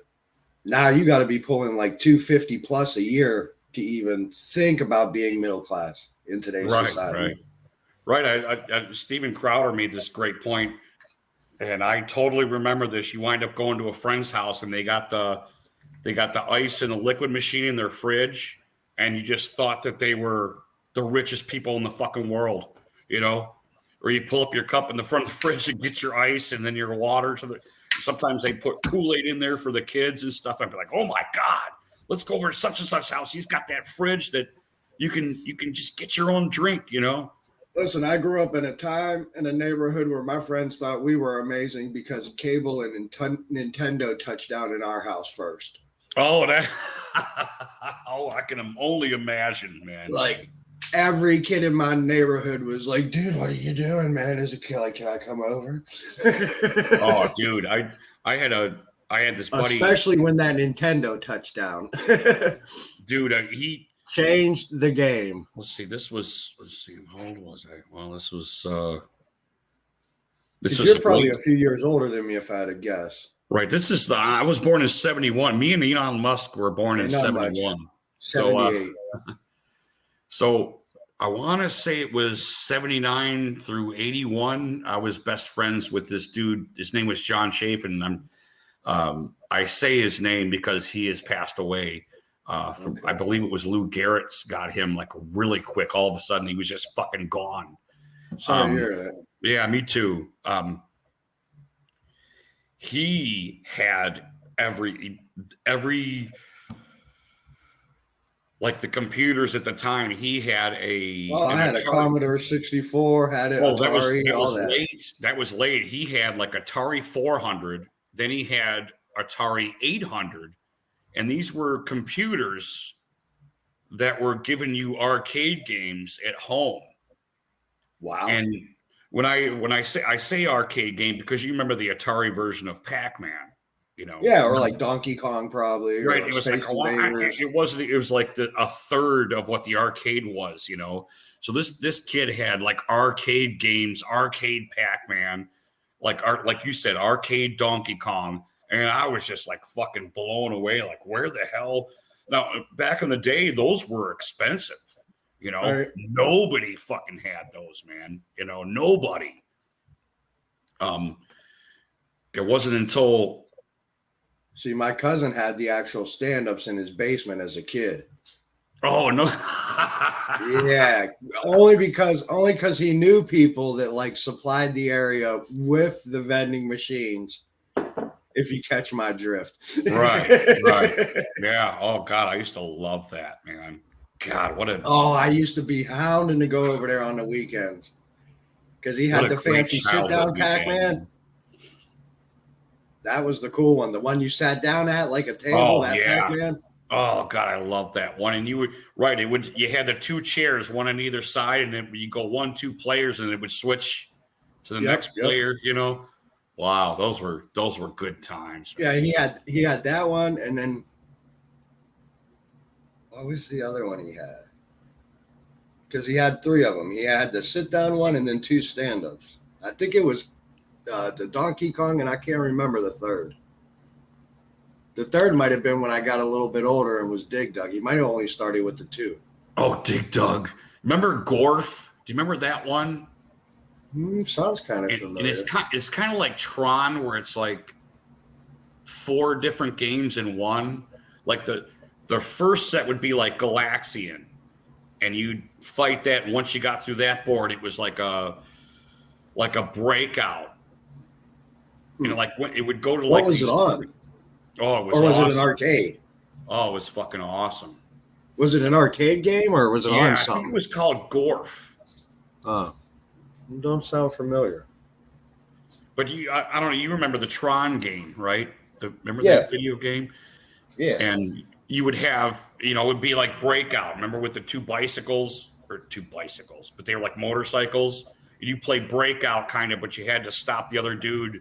Now you got to be pulling like 250 plus a year to even think about being middle class in today's society. Right. Steven Crowder made this great point, and I totally remember this. You wind up going to a friend's house, and they got the ice and the liquid machine in their fridge, and you just thought that they were the richest people in the fucking world, you know? Or you pull up your cup in the front of the fridge and get your ice and then your water. Sometimes they put Kool-Aid in there for the kids and stuff. I'd be like, oh my God, let's go over to such and such house. He's got that fridge that you can just get your own drink, you know? Listen, I grew up in a time in a neighborhood where my friends thought we were amazing because cable and Nintendo touched down in our house first. Oh, I can only imagine, man. Like every kid in my neighborhood was like, dude, what are you doing, man? Is it like, can I come over? Oh, dude, I had this buddy, especially when that Nintendo touched down. Dude, he changed the game. Let's see, how old was I? Well, this was you're probably a few years older than me if I had to guess. Right. I was born in 71. Me and Elon Musk were born in 71. 78. So I want to say it was 79 through 81. I was best friends with this dude. His name was John Chafin. I say his name because he has passed away. I believe it was Lou Gehrig's got him like really quick. All of a sudden, he was just fucking gone. Sorry to hear that. Yeah, me too. He had every like the computers at the time. He had I had a Commodore 64. Had it. Oh, Atari, that was late. That was late. He had like Atari 400. Then he had Atari 800, and these were computers that were giving you arcade games at home. Wow. And when I say arcade game because you remember the Atari version of Pac-Man, you know. Yeah, or like Donkey Kong probably. Right. Or it was like it was like a third of what the arcade was, you know. So this kid had like arcade games, arcade Pac-Man, like you said, arcade Donkey Kong. And I was just like fucking blown away. Like, where the hell? Now, back in the day, those were expensive. You know, right. Nobody fucking had those, man. You know, nobody. It wasn't until. See, my cousin had the actual stand-ups in his basement as a kid. Oh no! Yeah, only because he knew people that like supplied the area with the vending machines. If you catch my drift. Right. Yeah. Oh God, I used to love that, man. God, I used to be hounding to go over there on the weekends because he had the fancy sit-down Pac-Man. That was the cool one. The one you sat down at like a table, Pac-Man. Oh God, I love that one. And you would you had the two chairs, one on either side, and then you go 1-2 players, and it would switch to the next player, you know. Wow, those were good times. Man. Yeah, he had that one, and then what was the other one he had? Because he had 3 of them. He had the sit-down one and then 2 stand-ups. I think it was the Donkey Kong, and I can't remember the third. The third might have been when I got a little bit older and was Dig Dug. He might have only started with the 2. Oh, Dig Dug. Remember Gorf? Do you remember that one? Sounds kind of familiar. And it's kind of like Tron, where it's like 4 different games in one. Like the first set would be like Galaxian, and you'd fight that. And once you got through that board, it was like a breakout. You know, like it would go to like. What was it on? Oh, it was. Or was awesome. it an arcade? Oh, it was fucking awesome. Was it an arcade game or was it on something? I think it was called Gorf. Don't sound familiar. But I don't know. You remember the Tron game, right? Remember that video game? Yeah. And you would have, it would be like Breakout. Remember with the 2 bicycles, but they were like motorcycles. And you played Breakout kind of, but you had to stop the other dude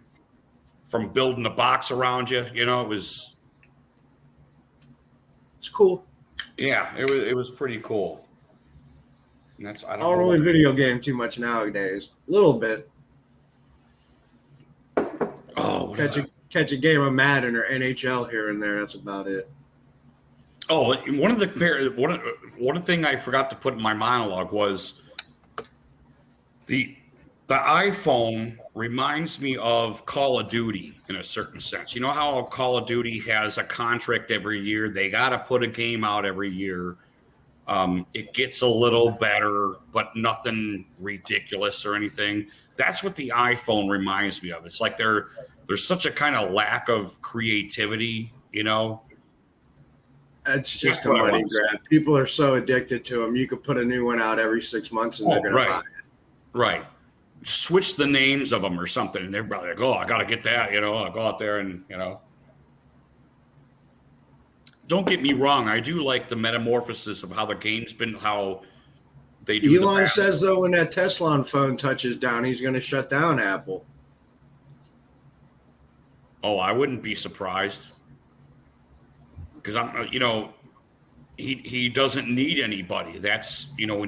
from building a box around you. You know, it's cool. Yeah, it was pretty cool. And I don't really video game too much nowadays. A little bit. Oh, catch a game of Madden or NHL here and there. That's about it. Oh, one thing I forgot to put in my monologue was the iPhone reminds me of Call of Duty in a certain sense. You know how Call of Duty has a contract every year? They got to put a game out every year. It gets a little better, but nothing ridiculous or anything. That's what the iPhone reminds me of. It's like there's such a kind of lack of creativity, you know? It's just a money grab. People are so addicted to them. You could put a new one out every 6 months and they're going to buy it. Right. Switch the names of them or something. And everybody like, oh, I got to get that. You know, I'll go out there and, you know. Don't get me wrong. I do like the metamorphosis of how the game's been, how they do. Elon says, though, when that Tesla phone touches down, he's going to shut down Apple. Oh, I wouldn't be surprised. Because I'm, you know, he doesn't need anybody. That's, you know,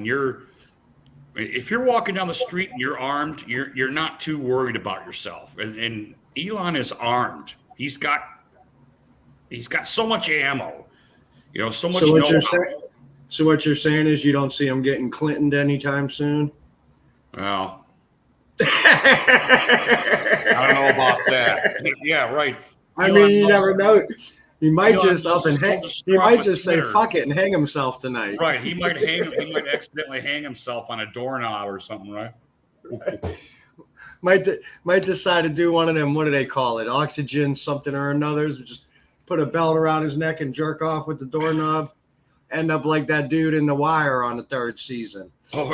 if you're walking down the street and you're armed, you're not too worried about yourself. And Elon is armed. He's got so much ammo, you know, so much. So what you're saying is you don't see him getting Clintoned anytime soon? Well, I don't know about that. Yeah, right. I mean, you never know. He might just say fuck it and hang himself tonight. Right. He might accidentally hang himself on a doorknob or something, right? might decide to do one of them, what do they call it? Oxygen something or another. Just put a belt around his neck and jerk off with the doorknob. End up like that dude in The Wire on the 3rd season. Oh,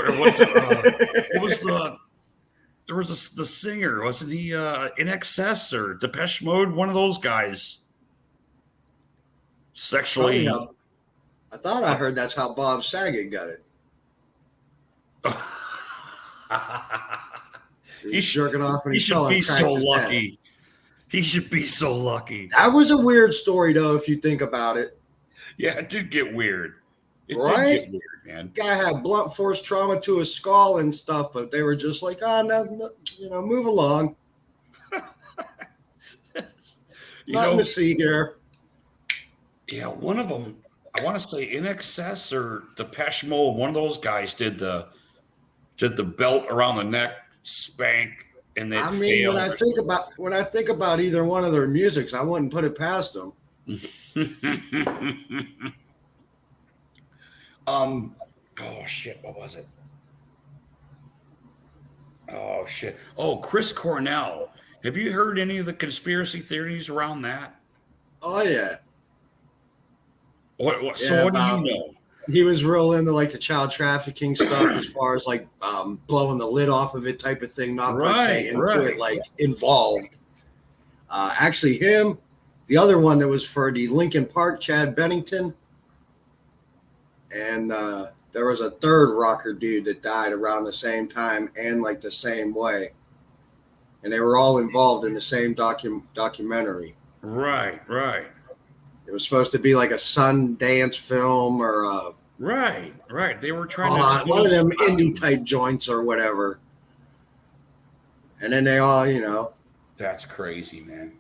there was the singer. Wasn't he In Excess or Depeche Mode? One of those guys. Sexually. I thought I heard that's how Bob Saget got it. He's jerking off and he should be so lucky. He should be so lucky. That was a weird story, though, if you think about it. Yeah, it did get weird. It did get weird, man. Guy had blunt force trauma to his skull and stuff, but they were just like, no, you know, move along. Nothing to see here. Yeah, one of them, I want to say In Excess or Depeche Mode, one of those guys did the belt around the neck spank, and they failed. When I think about either one of their musics, I wouldn't put it past them. Oh shit, what was it? Oh shit. Oh, Chris Cornell. Have you heard any of the conspiracy theories around that? Oh yeah. What do you know? He was real into like the child trafficking stuff as far as like blowing the lid off of it type of thing, not per se into it, like involved. Actually him, the other one that was for the Lincoln Park, Chad Bennington. And there was a third rocker dude that died around the same time and like the same way. And they were all involved in the same documentary. Right. It was supposed to be like a Sundance film or Right. They were trying to one of them indie type joints or whatever. And then they all, you know. That's crazy, man.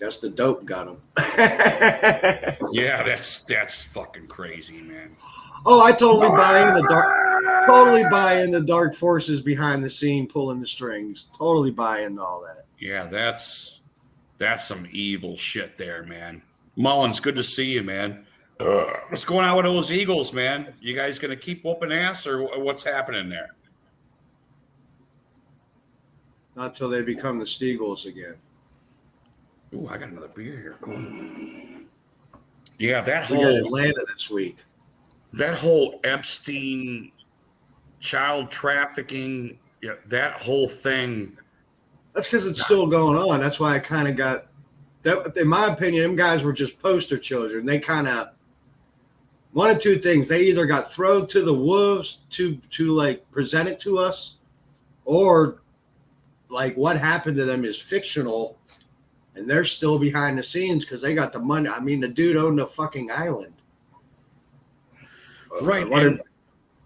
Guess the dope got them. Yeah, that's fucking crazy, man. Oh, I totally buy in the dark. Totally buy in the dark forces behind the scene pulling the strings. Totally buy into all that. Yeah, that's some evil shit there, man. Mullins, good to see you, man. What's going on with those Eagles, man? You guys gonna keep whooping ass, or what's happening there? Not till they become the Steagles again. Ooh, I got another beer here. Cool. Yeah, we got Atlanta this week. That whole Epstein child trafficking, yeah, that whole thing. That's because it's still going on. That's why I kind of got that. In my opinion, them guys were just poster children. They kind of one of two things. They either got thrown to the wolves to like present it to us, or like what happened to them is fictional, and they're still behind the scenes because they got the money. I mean, the dude owned a fucking island. Right.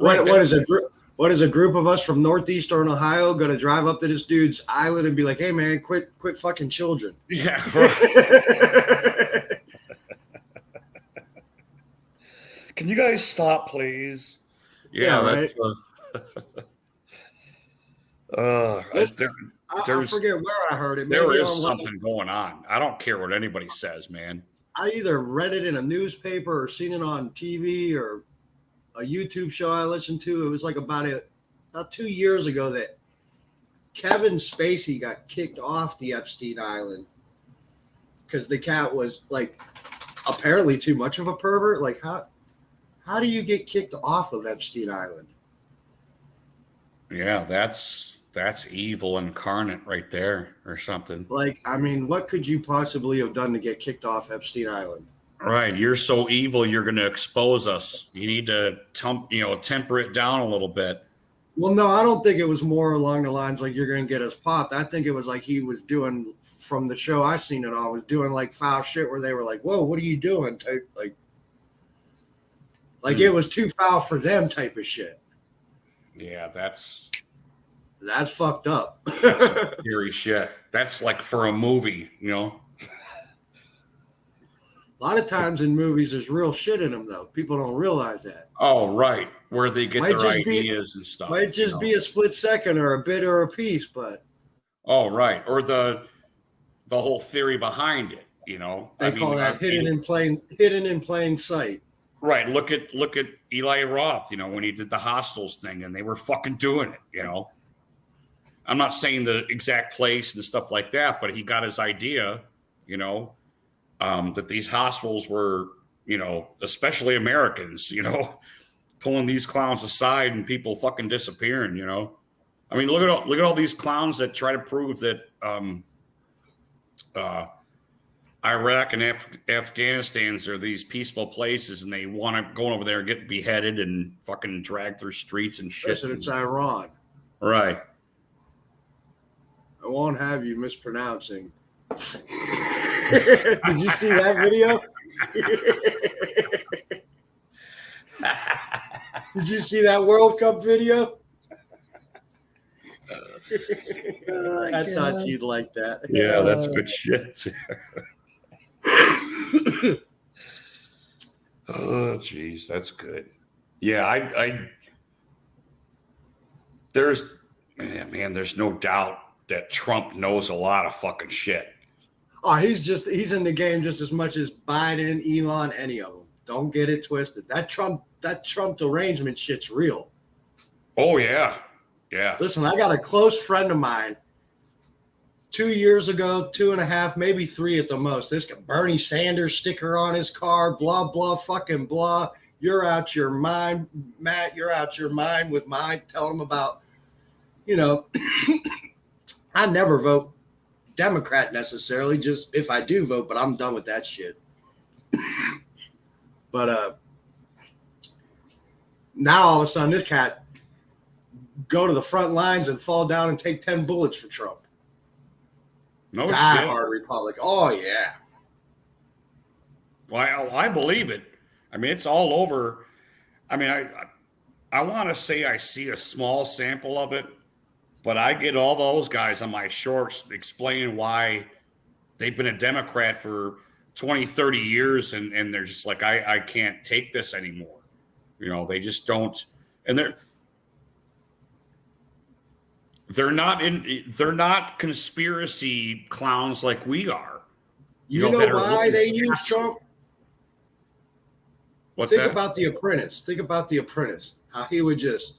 Right. What is a group? What is a group of us from northeastern Ohio going to drive up to this dude's island and be like, "Hey, man, quit fucking children." Yeah. Right. Can you guys stop, please? Yeah, right. That's I forget where I heard it. There is something going on. I don't care what anybody says, man. I either read it in a newspaper or seen it on TV or a YouTube show I listened to. It was like about 2 years ago that Kevin Spacey got kicked off the Epstein Island because the cat was like apparently too much of a pervert. Like how do you get kicked off of Epstein Island? Yeah, that's evil incarnate right there or something. Like, I mean, what could you possibly have done to get kicked off Epstein Island? Right. You're so evil, you're going to expose us. You need to temper it down a little bit. Well, no, I don't think it was more along the lines like you're going to get us popped. I think it was like he was doing, from the show I seen it on, was doing like foul shit where they were like, "Whoa, what are you doing?" Type like it was too foul for them type of shit. Yeah, that's fucked up. That's scary shit. That's like for a movie, A lot of times in movies, there's real shit in them, though. People don't realize that. Oh, right. Where they get their ideas and stuff. Might just be a split second or a bit or a piece, but. Oh, right. Or the whole theory behind it, They call that hidden in plain sight. Right. Look at Eli Roth, when he did the Hostels thing and they were fucking doing it, I'm not saying the exact place and stuff like that, but he got his idea, that these hostels were, especially Americans, pulling these clowns aside and people fucking disappearing, I mean, look at all these clowns that try to prove that Iraq and Afghanistan are these peaceful places, and they want to go over there and get beheaded and fucking dragged through streets and shit. Listen, it's Iran. Right. I won't have you mispronouncing. Did you see that video? Did you see that World Cup video? I thought you'd like that. Yeah, that's good shit. Oh, geez, that's good. Yeah, there's no doubt that Trump knows a lot of fucking shit. Oh, he's in the game just as much as Biden, Elon, any of them. Don't get it twisted. That Trump derangement shit's real. Oh, yeah. Yeah. Listen, I got a close friend of mine 2 years ago, 2.5, maybe 3 at the most. This Bernie Sanders sticker on his car, blah, blah, fucking blah. You're out your mind, Matt. You're out your mind with mine. Tell him about, I never vote Democrat necessarily, just if I do vote, but I'm done with that shit. But now all of a sudden this cat go to the front lines and fall down and take 10 bullets for Trump. No shit. Hard Republic. Oh, yeah. Well, I believe it. I mean, it's all over. I mean, I want to say I see a small sample of it, but I get all those guys on my shorts explaining why they've been a Democrat for 20, 30 years, and they're just like, I can't take this anymore. They just don't. And they're not conspiracy clowns like we are. You know why they use Trump? Think about The Apprentice. Think about The Apprentice. How he would just,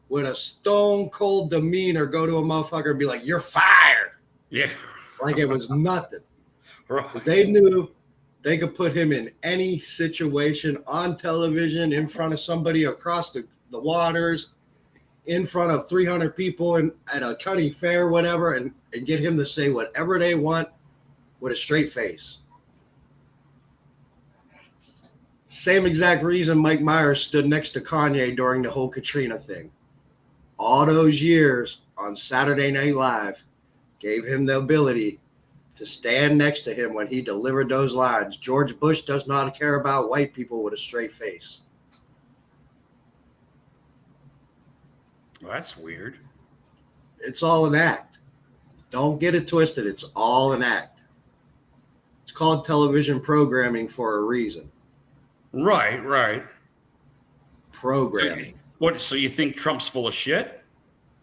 with a stone cold demeanor, go to a motherfucker and be like, "You're fired." Yeah. Like it was nothing. Right. They knew they could put him in any situation, on television, in front of somebody across the waters, in front of 300 people at a county fair, whatever, and get him to say whatever they want with a straight face. Same exact reason Mike Myers stood next to Kanye during the whole Katrina thing. All those years on Saturday Night Live gave him the ability to stand next to him when he delivered those lines. George Bush does not care about white people with a straight face. Well, that's weird. It's all an act. Don't get it twisted. It's all an act. It's called television programming for a reason. Right. Programming. So you think Trump's full of shit?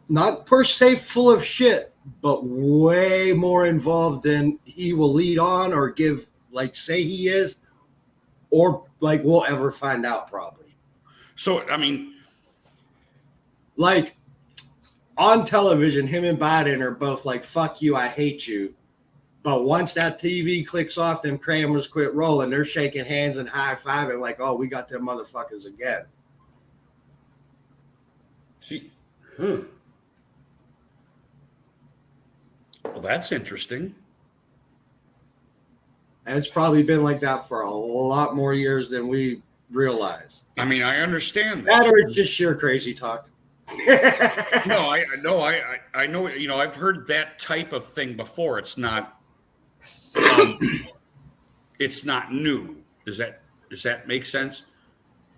Not per se full of shit, but way more involved than he will lead on or give, like, say he is, or like we'll ever find out probably. So, I mean, like on television, him and Biden are both like, fuck you, I hate you. But once that TV clicks off, them cameras quit rolling, they're shaking hands and high-fiving like, oh, we got them motherfuckers again. See, Well, that's interesting. And it's probably been like that for a lot more years than we realize. I mean, I understand that. That or it's just sheer crazy talk. No, I know. You know, I've heard that type of thing before. It's not. It's not new. Does that make sense?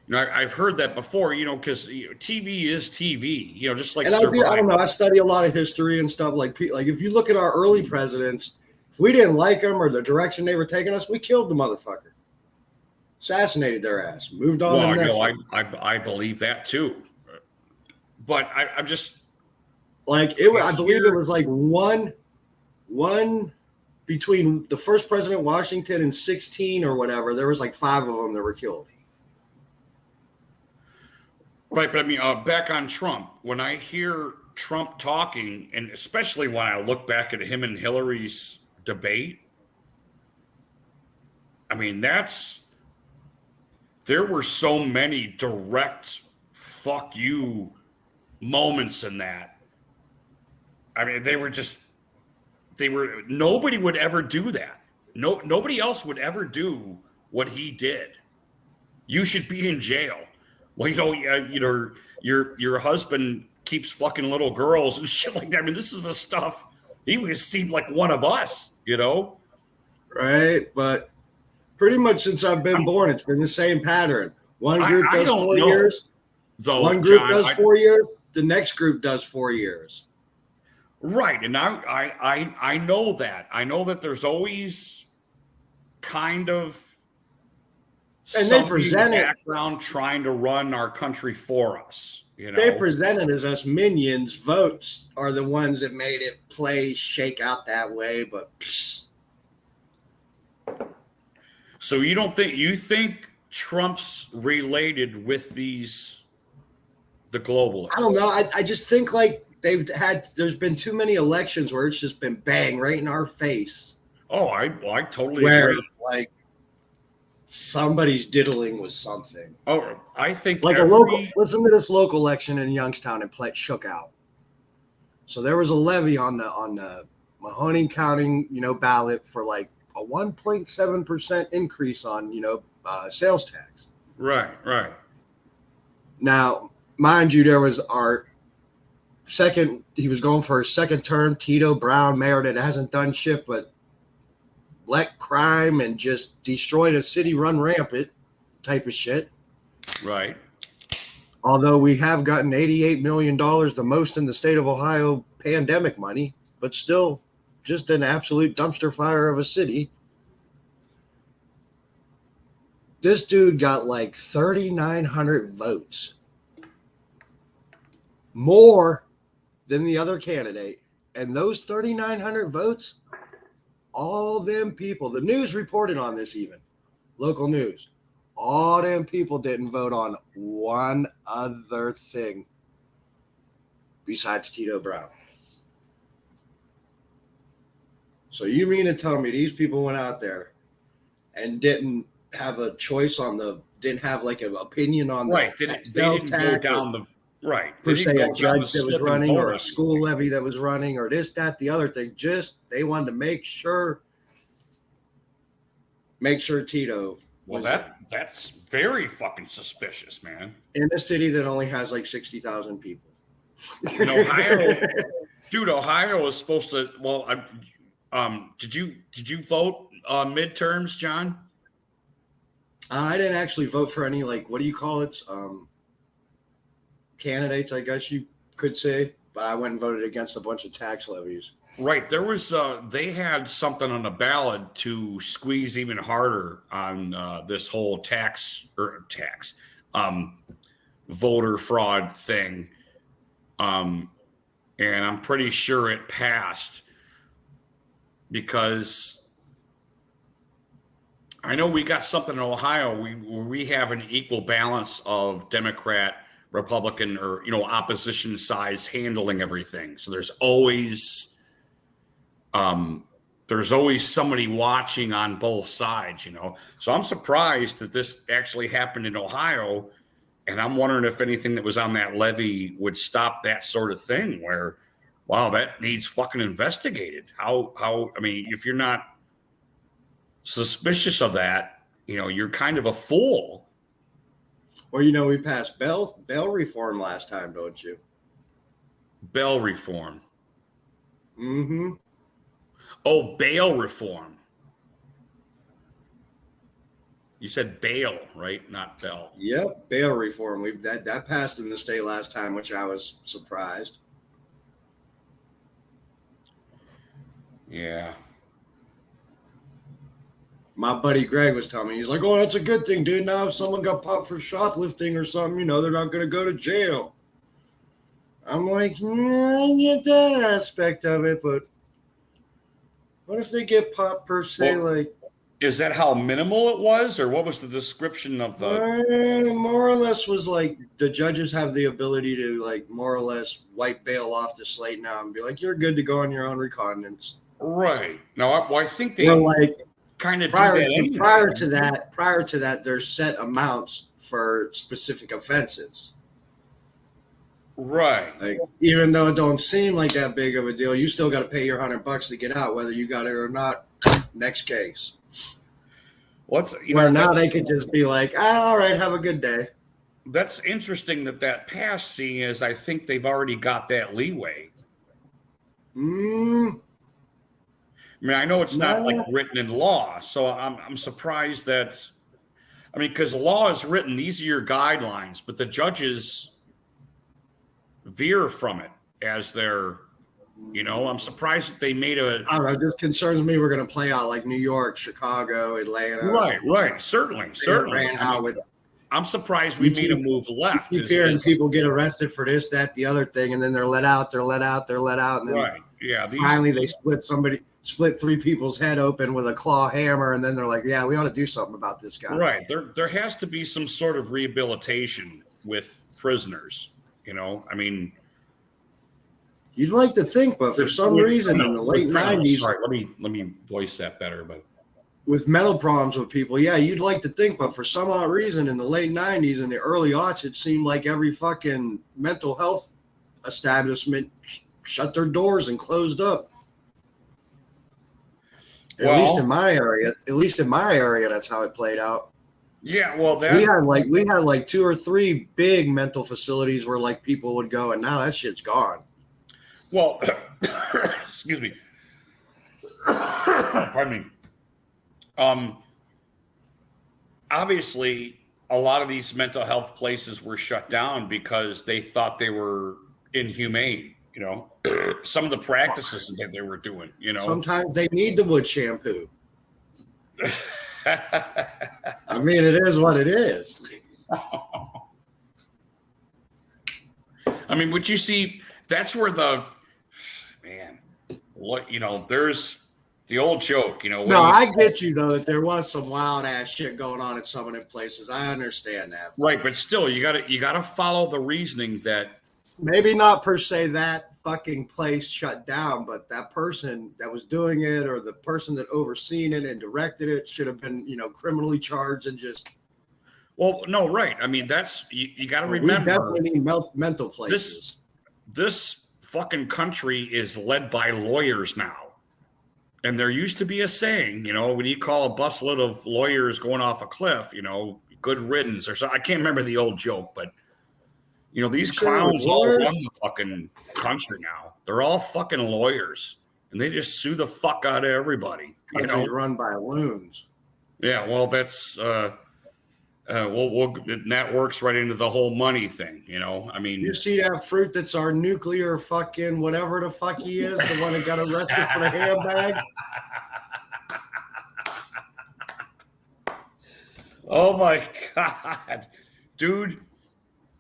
You know, I've heard that before. You know, because TV is TV. You know, just like. And I don't know. I study a lot of history and stuff. Like if you look at our early presidents, if we didn't like them or the direction they were taking us, we killed the motherfucker, assassinated their ass, moved on. Well, you know, I believe that too. But I'm just like it. I believe it was like one between the first President Washington and 16 or whatever. There was like 5 of them that were killed. Right, but I mean, back on Trump. When I hear Trump talking, and especially when I look back at him and Hillary's debate, I mean, there were so many direct "fuck you" moments in that. I mean, nobody would ever do that. Nobody else would ever do what he did. You should be in jail. Well, your husband keeps fucking little girls and shit like that. I mean, this is the stuff he seemed like one of us, you know? Right, but pretty much since I've been born, it's been the same pattern. One group does 4 years. One group does 4 years. The next group does 4 years. Right. And I know that. I know that there's always kind of and they present in the background trying to run our country for us. You know? They present it as us minions. Votes are the ones that made it shake out that way, but So you think Trump's related with the globalists? I don't know. I just think like there's been too many elections where it's just been bang right in our face. Oh, I totally agree. Like somebody's diddling with something. Oh, I think like listen to this local election in Youngstown and shook out. So there was a levy on the Mahoning County, ballot for like a 1.7% increase on, sales tax. Right. Now, mind you, there was he was going for his second term, Tito Brown, mayor that hasn't done shit but let crime and just destroyed a city run rampant type of shit. Right. Although we have gotten $88 million, the most in the state of Ohio pandemic money, but still just an absolute dumpster fire of a city. This dude got like 3,900 votes. More than the other candidate. And those 3,900 votes, all them people, the news reported on this even, local news, all them people didn't vote on one other thing besides Tito Brown. So you mean to tell me these people went out there and didn't have a choice didn't have like an opinion on right? They didn't go down the right. Per se, a judge that was running or a school levy that was running or this, that, the other thing. Just they wanted to make sure Tito. Well, that's very fucking suspicious, man. In a city that only has like 60,000 people. In Ohio, dude, Ohio is supposed to. Well, did you vote midterms, John? I didn't actually vote for any, like, what do you call it? Candidates, I guess you could say, but I went and voted against a bunch of tax levies. Right. There was they had something on the ballot to squeeze even harder on this whole voter fraud thing. And I'm pretty sure it passed because I know we got something in Ohio. We have an equal balance of Democrat, Republican, or opposition sides handling everything. So there's always somebody watching on both sides. So I'm surprised that this actually happened in Ohio, and I'm wondering if anything that was on that levy would stop that sort of thing. Where, wow, that needs fucking investigated. How? I mean, if you're not suspicious of that, you're kind of a fool. Well, we passed bail reform last time, don't you? Bail reform. Mm-hmm. Oh, bail reform. You said bail, right? Not bell. Yep, bail reform. That passed in the state last time, which I was surprised. Yeah. My buddy Greg was telling me, he's like, "Oh, that's a good thing, dude. Now if someone got popped for shoplifting or something, they're not going to go to jail." I'm like, yeah, I get that aspect of it, but what if they get popped per se? Well, is that how minimal it was, or what was the description of the? More or less was like the judges have the ability to more or less wipe bail off the slate now and be like, "You're good to go on your own recognizance." Right. No, I think they kind of prior to that, there's set amounts for specific offenses. Right. Even though it don't seem like that big of a deal, you still got to pay your $100 to get out, whether you got it or not. Next case. Now they could just be like, all right, have a good day. That's interesting that passed, seeing as I think they've already got that leeway. I mean, I know it's not written in law, so I'm surprised that. I mean, because law is written; these are your guidelines, but the judges veer from it as their. I'm surprised that they made a. I don't know. It just concerns me. We're going to play out like New York, Chicago, Atlanta. Right. Certainly. I'm surprised we made a move left. You keep hearing people get arrested for this, that, the other thing, and then they're let out, and then right. Yeah. Finally, they split three people's head open with a claw hammer, and then they're like, "Yeah, we ought to do something about this guy." Right. There has to be some sort of rehabilitation with prisoners. I mean, you'd like to think, but for some reason in the late 90s, sorry, let me voice that better, but. With mental problems with people, yeah, you'd like to think, but for some odd reason in the late 90s and the early aughts, it seemed like every fucking mental health establishment shut their doors and closed up. At least in my area, that's how it played out. Yeah, well, we had like 2 or 3 big mental facilities where people would go, and now that shit's gone. Well, excuse me. Pardon me. Obviously, a lot of these mental health places were shut down because they thought they were inhumane. Some of the practices that they were doing. Sometimes they need the wood shampoo. I mean, it is what it is. I mean, would you see? That's where there's the old joke, No, I get you though that there was some wild ass shit going on at some of the places. I understand that. Right, but still, you gotta follow the reasoning that maybe not per se that fucking place shut down, but that person that was doing it or the person that overseen it and directed it should have been, criminally charged and just. Well, no, right. I mean, that's you got to remember. We definitely need mental places. This fucking country is led by lawyers now. And there used to be a saying, when you call a busload of lawyers going off a cliff, good riddance or so. I can't remember the old joke, but these clowns all run the fucking country now. They're all fucking lawyers, and they just sue the fuck out of everybody. Country's run by loons. Yeah, well, that's that works right into the whole money thing, you know. I mean, you see that fruit that's our nuclear fucking whatever the fuck he is, the one that got arrested for the handbag. Oh my God, dude!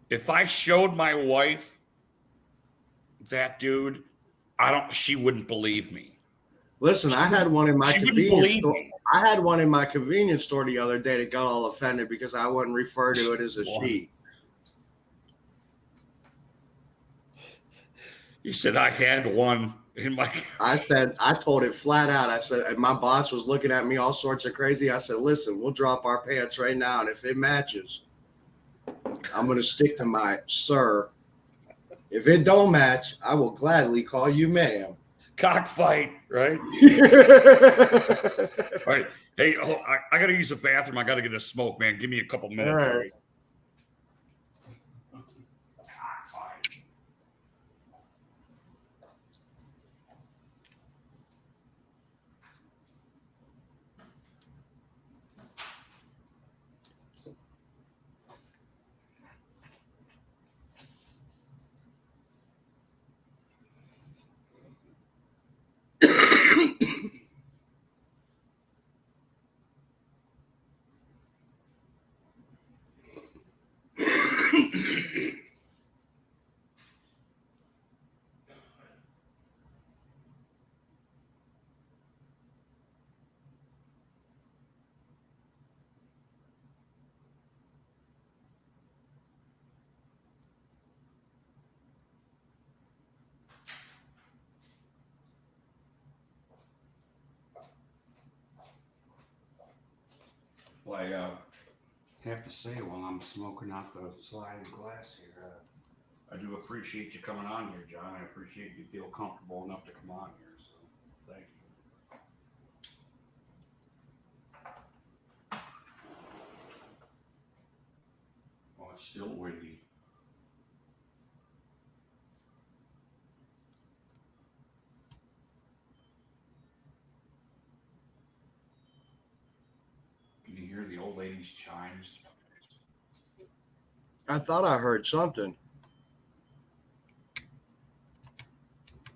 If I showed my wife that dude, she wouldn't believe me. Listen, I had one in my convenience store. I had one in my convenience store the other day that got all offended because I wouldn't refer to it as a she. You said I had one in my. I told it flat out. I said, and my boss was looking at me all sorts of crazy. I said, listen, we'll drop our pants right now, and if it matches, I'm going to stick to my sir. If it don't match, I will gladly call you ma'am. Cockfight, right? All right. Hey, I got to use the bathroom. I got to get a smoke, man. Give me a couple minutes. All right. Well, I have to say, while I'm smoking out the sliding glass here, I do appreciate you coming on here, John. I appreciate you feel comfortable enough to come on here. So, thank you. Oh, it's still windy. Can you hear the old lady's chimes? I thought I heard something.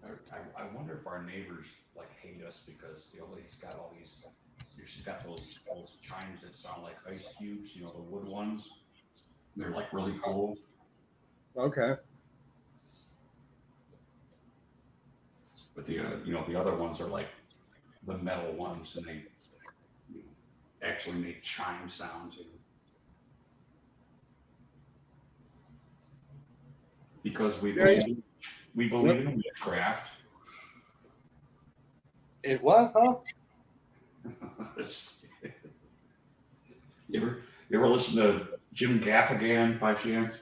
I wonder if our neighbors like hate us because the old lady's got all these. She's got those chimes that sound like ice cubes. You know, the wood ones. They're like really cool. Okay. But the the other ones are like the metal ones, and they actually make chime sounds. Because we believe in witchcraft. It what? Huh? You ever listen to Jim Gaffigan by chance?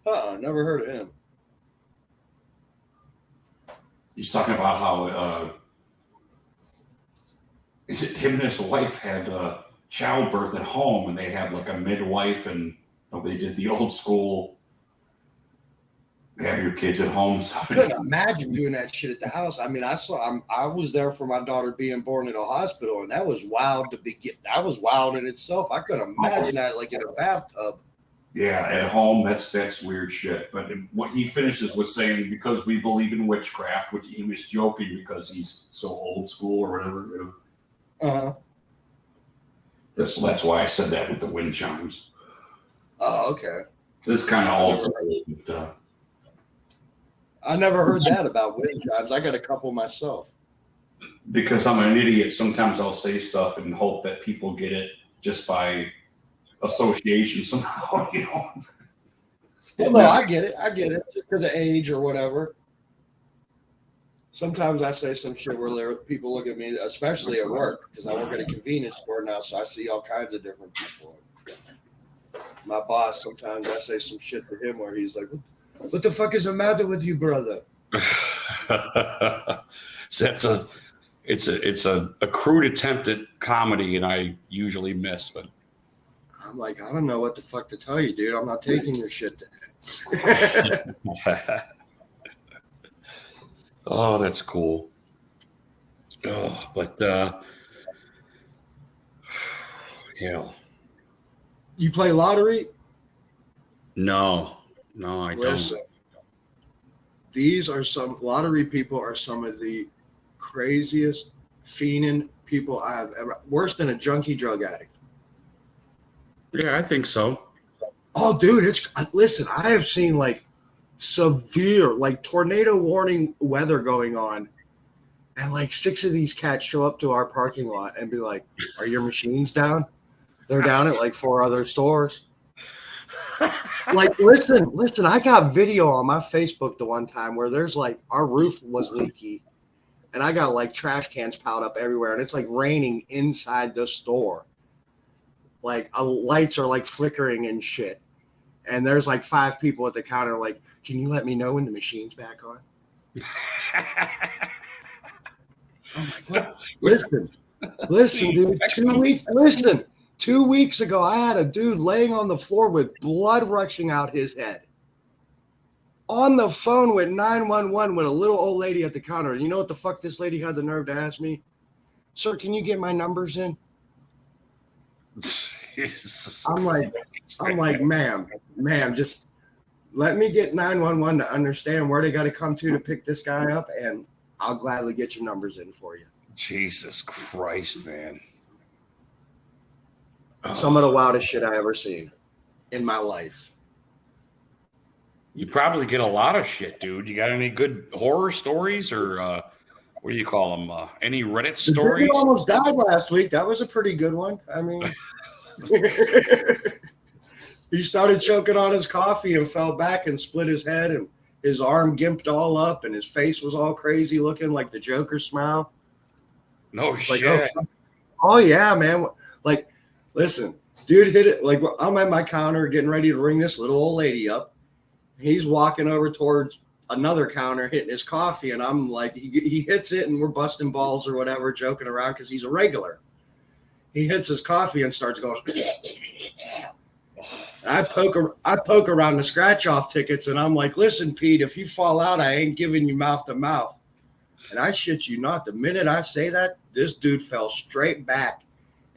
Never heard of him. He's talking about how him and his wife had childbirth at home, and they had like a midwife, and they did the old school. Have your kids at home. I couldn't imagine doing that shit at the house. I mean, I was there for my daughter being born in a hospital, and that was wild that was wild in itself. I couldn't imagine that like in a bathtub. Yeah, at home, that's weird shit. But what he finishes with saying, because we believe in witchcraft, which he was joking because he's so old school or whatever. Uh-huh. That's why I said that with the wind chimes. Oh, okay. So it's kind of old school. But, I never heard that about wind chimes. I got a couple myself. Because I'm an idiot, sometimes I'll say stuff and hope that people get it just by association somehow, Well, no, I get it. Just because of age or whatever. Sometimes I say some shit where people look at me, especially at work, because I work at a convenience store now, so I see all kinds of different people. My boss, sometimes I say some shit to him where he's like, what the fuck is the matter with you, brother? So it's a crude attempt at comedy, and I usually miss, but I'm like, I don't know what the fuck to tell you, dude. I'm not taking your shit today. Oh, that's cool. Oh, but yeah. You play lottery? No, I Listen, don't. These are lottery people are some of the craziest fiending people I have ever. Worse than a junkie drug addict. Yeah, I think so. Oh, dude, listen. I have seen like severe, like tornado warning weather going on, and like 6 of these cats show up to our parking lot and be like, "Are your machines down?" They're down at like 4 other stores. Like, listen, I got video on my Facebook the one time where there's like our roof was leaky and I got like trash cans piled up everywhere and it's like raining inside the store. Like lights are like flickering and shit. And there's like 5 people at the counter like, can you let me know when the machine's back on? I'm like, what? Listen, dude, 2 weeks, listen. 2 weeks ago, I had a dude laying on the floor with blood rushing out his head. On the phone with 911 with a little old lady at the counter. And you know what the fuck this lady had the nerve to ask me? Sir, can you get my numbers in? I'm like, ma'am, just let me get 911 to understand where they got to come to pick this guy up, and I'll gladly get your numbers in for you. Jesus Christ, man. Some of the wildest shit I ever seen in my life. You probably get a lot of shit, dude. You got any good horror stories or what do you call them? Any Reddit stories? He almost died last week. That was a pretty good one. I mean, he started choking on his coffee and fell back and split his head and his arm gimped all up and his face was all crazy looking like the Joker smile. No shit. Oh yeah, man. Like, listen, dude hit it. Like, I'm at my counter getting ready to ring this little old lady up. He's walking over towards another counter hitting his coffee. And I'm like, he hits it and we're busting balls or whatever, joking around because he's a regular. He hits his coffee and starts going. I poke around the scratch off tickets and I'm like, listen, Pete, if you fall out, I ain't giving you mouth to mouth. And I shit you not, the minute I say that, this dude fell straight back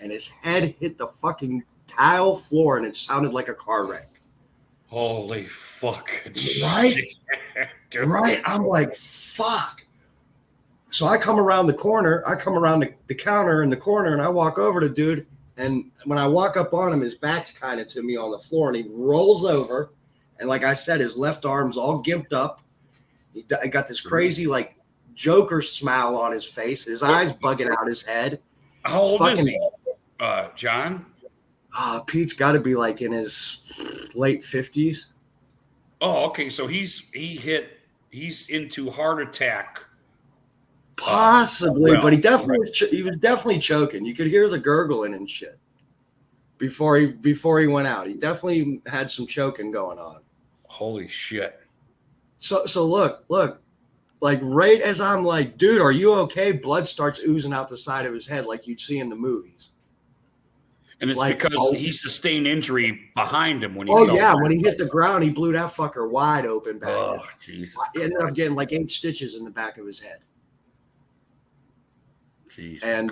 and his head hit the fucking tile floor and it sounded like a car wreck. Holy fuck. Right? Right? I'm like, fuck. So I come around the corner, I come around the counter in the corner and I walk over to dude. And when I walk up on him, his back's kind of to me on the floor and he rolls over. And like I said, his left arm's all gimped up. He got this crazy like Joker smile on his face. His eyes bugging out his head. How old is he? John? Pete's got to be like in his late 50s. Oh, okay. So he's into heart attack. Possibly, but he was definitely choking. You could hear the gurgling and shit before he went out. He definitely had some choking going on. Holy shit. So look, like right as I'm like, dude, are you okay? Blood starts oozing out the side of his head like you'd see in the movies. And it's like, because he sustained injury behind him when he when he hit the ground, he blew that fucker wide open back. Oh, Jesus. He ended up getting like 8 stitches in the back of his head. Jesus. And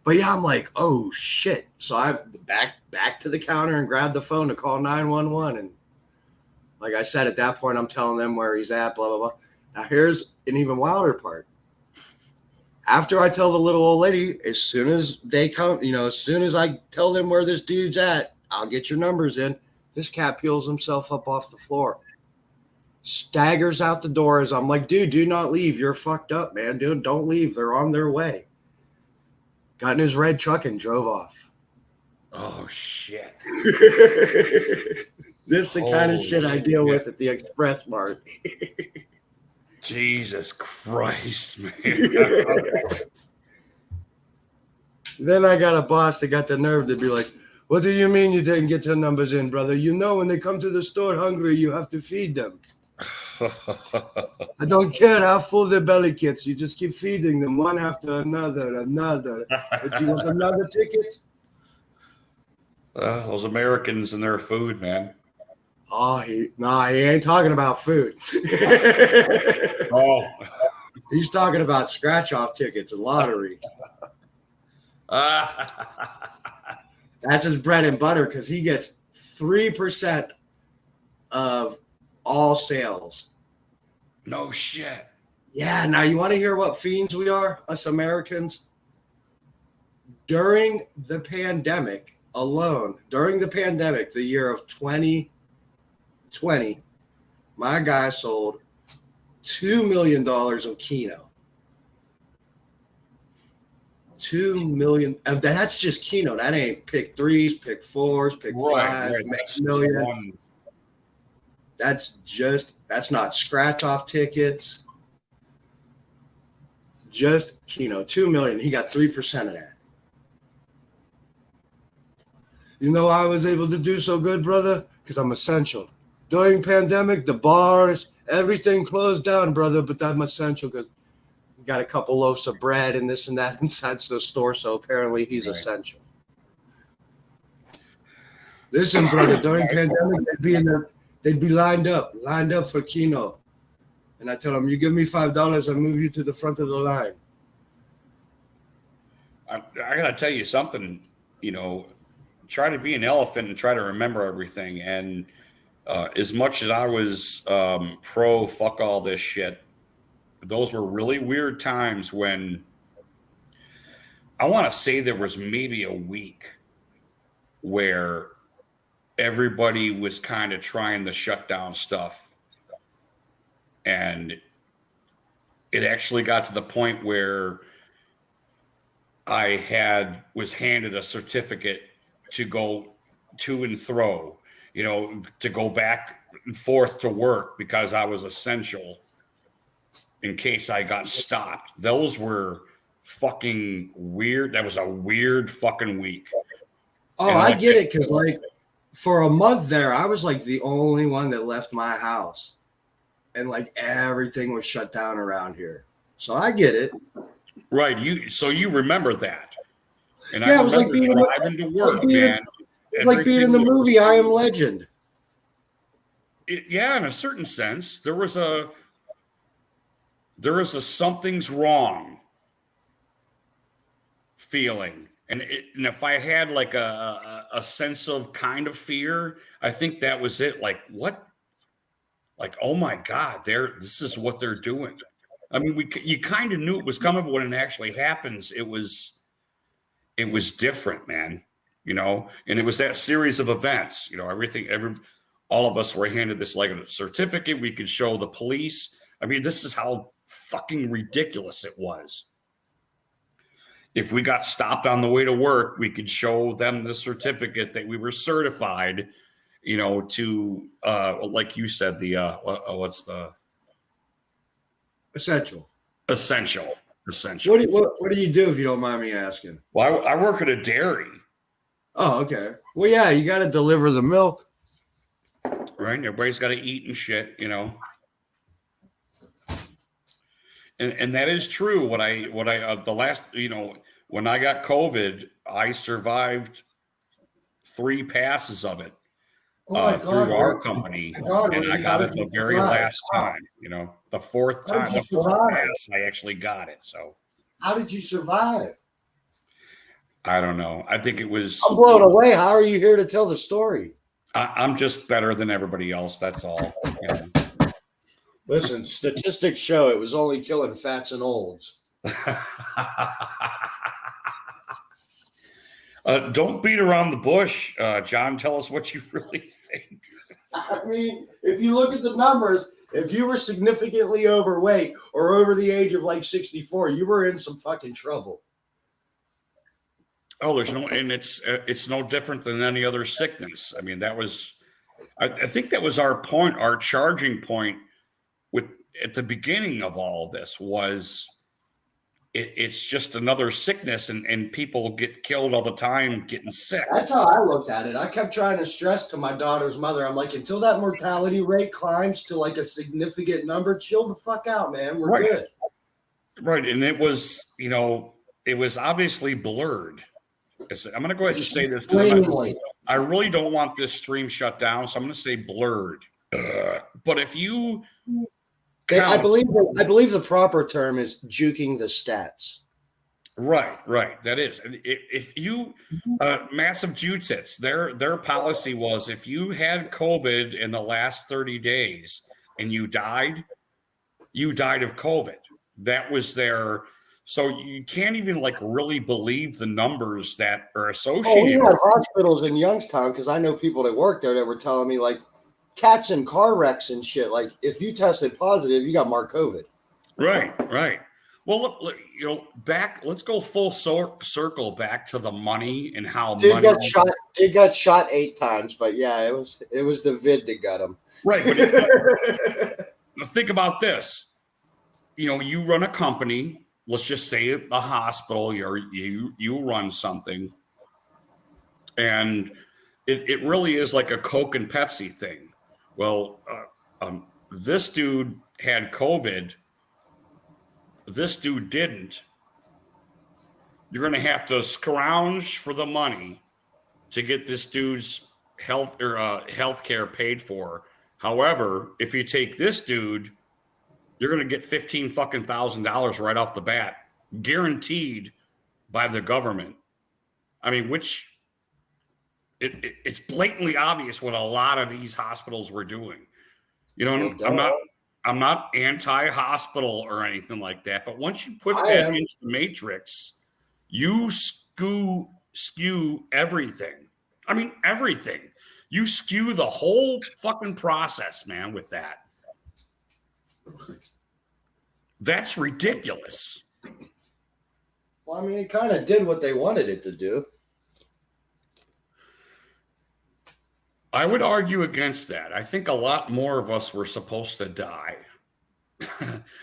but yeah, I'm like, oh shit. So I back to the counter and grabbed the phone to call 911. And like I said, at that point, I'm telling them where he's at, blah, blah, blah. Now here's an even wilder part. After I tell the little old lady, as soon as they come, as soon as I tell them where this dude's at, I'll get your numbers in. This cat peels himself up off the floor. Staggers out the door as I'm like, dude, do not leave. You're fucked up, man. Dude, don't leave. They're on their way. Got in his red truck and drove off. Oh, shit. This is the kind of shit I deal with at the Express Mart. Jesus Christ, man. Then I got a boss that got the nerve to be like, what do you mean you didn't get your numbers in, brother? You know when they come to the store hungry, you have to feed them. I don't care how full their belly gets. You just keep feeding them one after another. But you want another ticket? Those Americans and their food, man. Oh, he ain't talking about food. Oh. He's talking about scratch-off tickets and lottery. That's his bread and butter because he gets 3% of all sales. No shit. Yeah. Now, you want to hear what fiends we are, us Americans? During the pandemic alone, the year of 2020, my guy sold $2 million of Keno. 2 million. That's just Keno. That ain't pick threes, pick fours, pick fives, million. That's not scratch off tickets. Just Keno, 2 million. He got 3% of that. You know I was able to do so good, brother? Because I'm essential. During pandemic, the bars, everything closed down, brother, but I'm essential because we got a couple loaves of bread and this and that inside the store, so apparently he's essential. Listen, brother, during pandemic, they'd be lined up for Keno. And I tell them, you give me $5, I'll move you to the front of the line. I got to tell you something, try to be an elephant and try to remember everything. And as much as I was pro fuck all this shit, those were really weird times when I want to say there was maybe a week where everybody was kind of trying to shut down stuff. And it actually got to the point where I was handed a certificate to go to and fro, to go back and forth to work because I was essential in case I got stopped. Those were fucking weird. That was a weird fucking week. Oh, I get it. Cause for a month there, I was the only one that left my house and everything was shut down around here. So I get it. Right. You remember that. And yeah, I it was like being driving to work, man. Like being in the movie I Am Legend. Yeah, in a certain sense, there was a something's wrong feeling, and if I had a sense of kind of fear, I think that was it. What? Oh my God, this is what they're doing. I mean, you kind of knew it was coming, but when it actually happens, it was different, man. And it was that series of events. All of us were handed this a certificate we could show the police. I mean, this is how fucking ridiculous it was. If we got stopped on the way to work, we could show them the certificate that we were certified, to like you said, what's the essential. What do you do if you don't mind me asking? Well, I work at a dairy. Oh, okay. Well, yeah, you got to deliver the milk. Right. Everybody's got to eat and shit, And that is true. When I got COVID, I survived 3 passes of it through our company. And I got it the very last time, the 4th time, the 4th pass, I actually got it. So how did you survive? I don't know. I think it was. I'm blown away. How are you here to tell the story? I'm just better than everybody else. That's all. Listen, statistics show it was only killing fats and olds. Don't beat around the bush, John. Tell us what you really think. I mean, if you look at the numbers, if you were significantly overweight or over the age of 64, you were in some fucking trouble. Oh, it's no different than any other sickness. I mean, I think that was our point, our charging point at the beginning of all this was it's just another sickness and people get killed all the time getting sick. That's how I looked at it. I kept trying to stress to my daughter's mother, I'm like, until that mortality rate climbs to a significant number, chill the fuck out, man. We're good. Right. And it was, it was obviously blurred. I'm going to go ahead and say this. I really don't want this stream shut down, so I'm going to say blurred. But if you I believe the proper term is juking the stats. Right. That is. And if you massive Jew-tits, their policy was if you had COVID in the last 30 days and you died of COVID. That was their. So you can't even like really believe the numbers that are associated. We had hospitals in Youngstown because I know people that work there that were telling me like cats in car wrecks and shit. Like if you tested positive, you got marked COVID. Right. Well, look, let's go full circle back to the money and how Dude money got shot 8 times, but yeah, it was the vid that got him. Right, but think about this. You run a company, let's just say a hospital, you run something, and it really is like a Coke and Pepsi thing. Well, this dude had COVID. This dude didn't. You're going to have to scrounge for the money to get this dude's health care paid for. However, if you take this dude, you're going to get $15,000 right off the bat, guaranteed by the government. I mean, which it's blatantly obvious what a lot of these hospitals were doing. I'm not anti-hospital or anything like that, but once you put that into the matrix, you skew everything. I mean, everything. You skew the whole fucking process, man, with that. That's ridiculous. Well, I mean, it kind of did what they wanted it to do. I would argue against that. I think a lot more of us were supposed to die.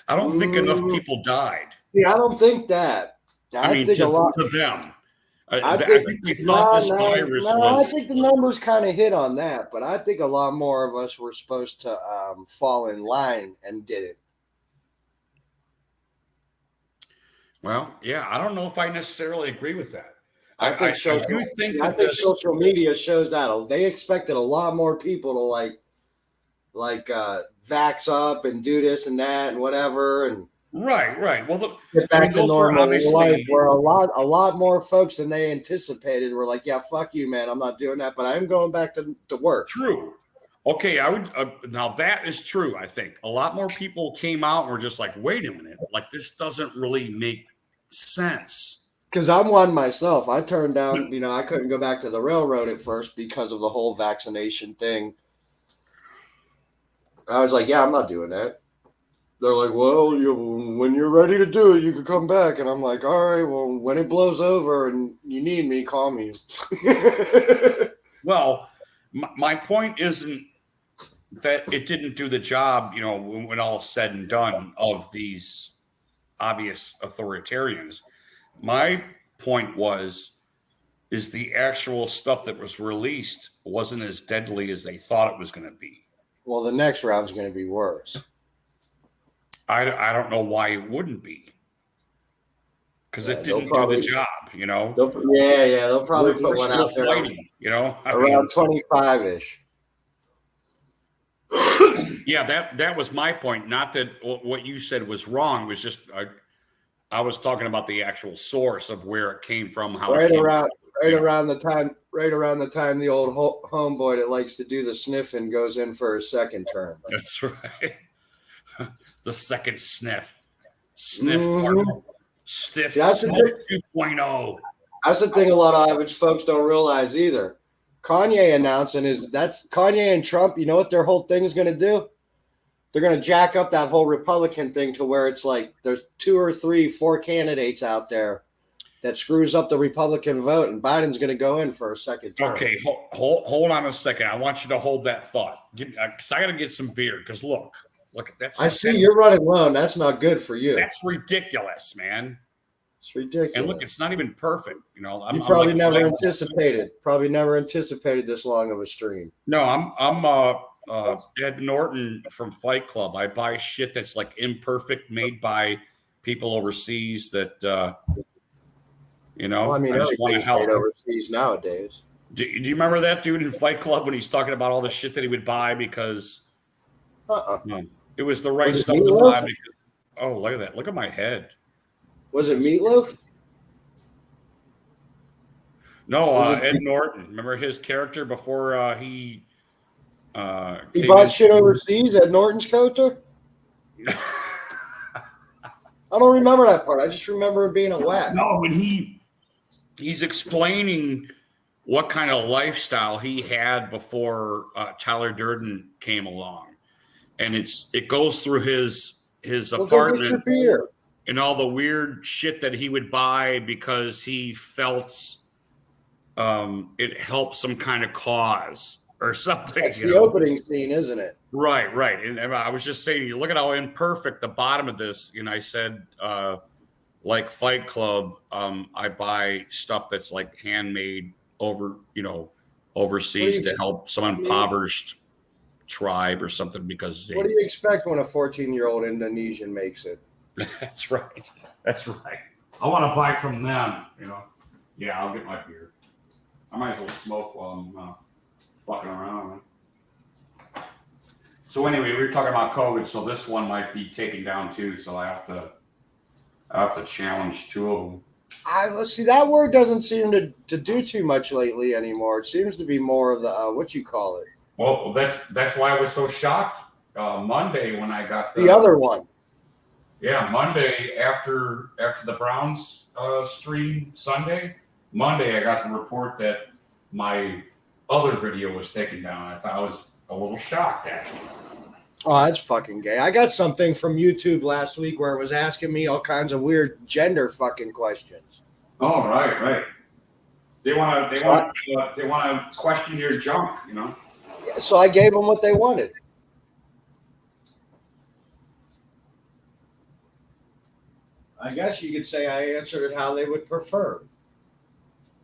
I don't think enough people died. Yeah, I don't think that. I think to them. I think they thought this virus was. I think the numbers kind of hit on that, but I think a lot more of us were supposed to fall in line and didn't. Well, yeah, I don't know if I necessarily agree with that. I think social media shows that they expected a lot more people to like vax up and do this and that and whatever and right. Well, get back to normal life. Where a lot more folks than they anticipated were like, yeah, fuck you, man, I'm not doing that, but I'm going back to work. True. Okay, I would now that is true. I think a lot more people came out and were just like, wait a minute, like this doesn't really make sense. Because I'm one myself. I turned down, I couldn't go back to the railroad at first because of the whole vaccination thing. I was like, yeah, I'm not doing that. They're like, well, when you're ready to do it, you can come back. And I'm like, all right, well, when it blows over and you need me, call me. Well, my point isn't that it didn't do the job, when all said and done of these obvious authoritarians. My point is the actual stuff that was released wasn't as deadly as they thought it was going to be. Well, the next round's going to be worse. I don't know why it wouldn't be. Because it didn't do the job, They'll probably put one out there, fighting, around 25-ish. Yeah, that was my point. Not that what you said was wrong. It was just I was talking about the actual source of where it came from. Right around the time the old homeboy that likes to do the sniffing goes in for his second term. That's right. The second sniff. Stiff 2.0. That's the thing a lot of average folks don't realize either. Kanye announcing that's Kanye and Trump. You know what their whole thing is going to do? They're going to jack up that whole Republican thing to where it's like there's 2 or 3, 4 candidates out there that screws up the Republican vote, and Biden's going to go in for a second term. Okay, hold on a second. I want you to hold that thought because I got to get some beer. Because look, I see you're running low. That's not good for you. That's ridiculous, man. It's ridiculous. And look, it's not even perfect. You probably never anticipated this long of a stream. No, I'm Ed Norton from Fight Club. I buy shit that's like imperfect, made by people overseas that, Well, I mean, everything's made overseas nowadays. Do you remember that dude in Fight Club when he's talking about all the shit that he would buy because it was the right stuff to buy? Because, oh, look at that. Look at my head. Was it Meatloaf? No, Ed Norton. Remember his character before he bought shit overseas? Ed Norton's character? I don't remember that part. I just remember it being a whack. No, when he's explaining what kind of lifestyle he had before Tyler Durden came along, and it goes through his apartment. Go get your beer. And all the weird shit that he would buy because he felt it helped some kind of cause or something. That's the opening scene, isn't it? Right. And I was just saying, you look at how imperfect the bottom of this. And I said, like Fight Club, I buy stuff that's like handmade overseas to help some impoverished tribe or something. Because what do you expect when a 14-year-old Indonesian makes it? That's right. I want to buy from them, Yeah, I'll get my beer. I might as well smoke while I'm fucking around. So anyway, we were talking about COVID, so this one might be taken down too. So I have to challenge 2 of them. See, that word doesn't seem to do too much lately anymore. It seems to be more of the what you call it. Well, that's why I was so shocked Monday when I got the other one. Yeah, Monday after the Browns stream Sunday, Monday I got the report that my other video was taken down. I thought I was a little shocked, actually. Oh, that's fucking gay. I got something from YouTube last week where it was asking me all kinds of weird gender fucking questions. Oh, right. They want to question your junk, Yeah, so I gave them what they wanted. I guess you could say I answered it how they would prefer.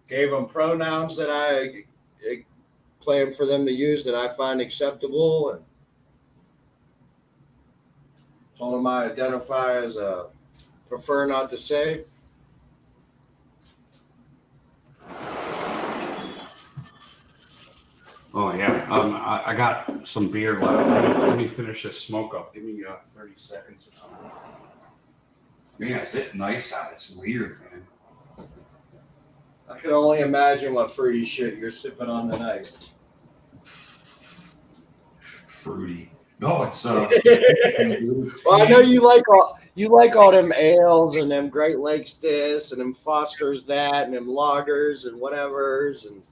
Gave them pronouns that I plan for them to use that I find acceptable, and told them I identify as a prefer not to say. Oh yeah, I got some beer left. Let me finish this smoke up. Give me 30 seconds or something. Man, is it nice out? It's weird, man. I can only imagine what fruity shit you're sipping on tonight. Fruity. No, it's well, I know you like all them ales and them Great Lakes this and them Fosters that and them lagers and whatevers and.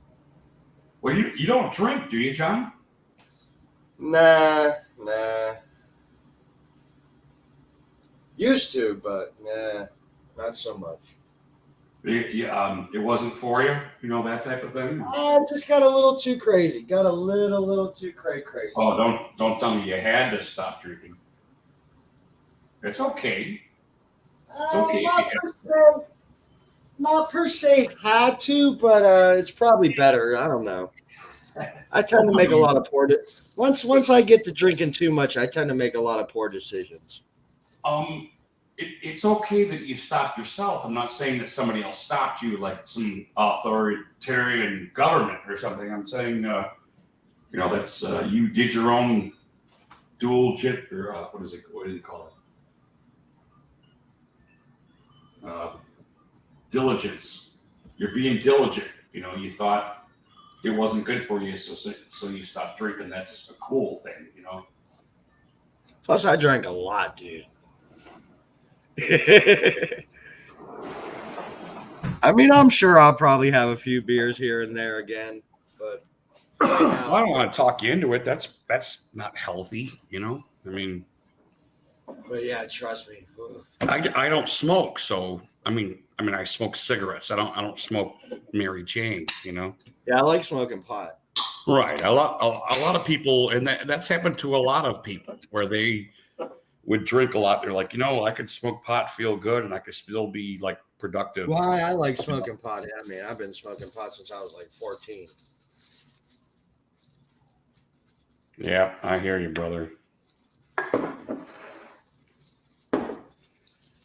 Well, you don't drink, do you, John? Nah. Used to, but nah, not so much. It wasn't for you, that type of thing. I just got a little too crazy. Got a little too crazy. Oh, don't tell me you had to stop drinking. It's okay. It's okay. Not per se had to, but it's probably better. I don't know. I tend to make a lot of poor. Once I get to drinking too much, I tend to make a lot of poor decisions. It's okay that you stopped yourself. I'm not saying that somebody else stopped you, like some authoritarian government or something. I'm saying, that's you did your own dual jit or what is it? What do you call it? Diligence. You're being diligent. You thought it wasn't good for you, so you stopped drinking. That's a cool thing, Plus, I drank a lot, dude. I mean, I'm sure I'll probably have a few beers here and there again, but right now, I don't want to talk you into it. That's not healthy, I mean. But yeah, trust me. I don't smoke, so I mean, I smoke cigarettes. I don't smoke Mary Jane, Yeah, I like smoking pot. Right. A lot of people, and that's happened to a lot of people where they would drink a lot. They're like, I could smoke pot, feel good, and I could still be like productive. Why I like smoking pot? I mean, I've been smoking pot since I was like 14. Yeah, I hear you, brother.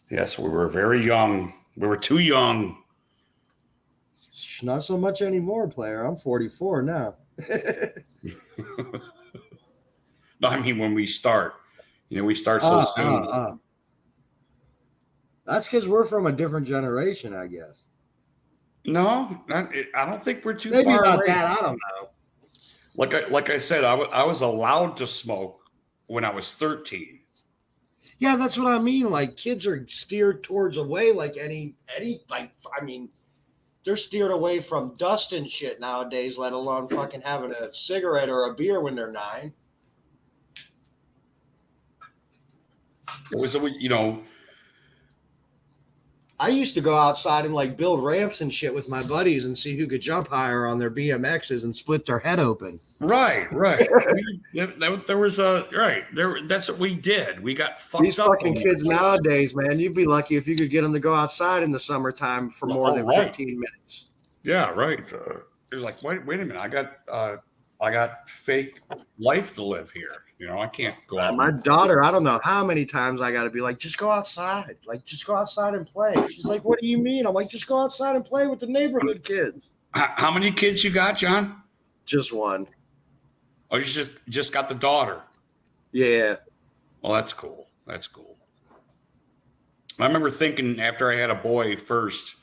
Yes, we were very young. We were too young. Not so much anymore, player. I'm 44 now. No, I mean, when we start, we start so soon. That's because we're from a different generation, I guess. No, I don't think we're too Maybe far about away. that. I don't know. Like I said, I was allowed to smoke when I was 13. Yeah, that's what I mean. Like kids are steered towards away like any like I mean, they're steered away from dust and shit nowadays, let alone fucking having a cigarette or a beer when they're 9. It was, you know, I used to go outside and like build ramps and shit with my buddies and see who could jump higher on their BMXs and split their head open. right. There was a right there. That's what we did. We got fucked These up. fucking kids nowadays, man, you'd be lucky if you could get them to go outside in the summertime for more than 15 minutes. Yeah, right. It's like, wait a minute. I got fake life to live here. You know, I can't go out. My daughter, I don't know how many times I got to be like, just go outside. Like, just go outside and play. She's like, what do you mean? I'm like, just go outside and play with the neighborhood kids. How many kids you got, John? Just one. Oh, you just got the daughter. Yeah. Well, that's cool. That's cool. I remember thinking after I had a boy first,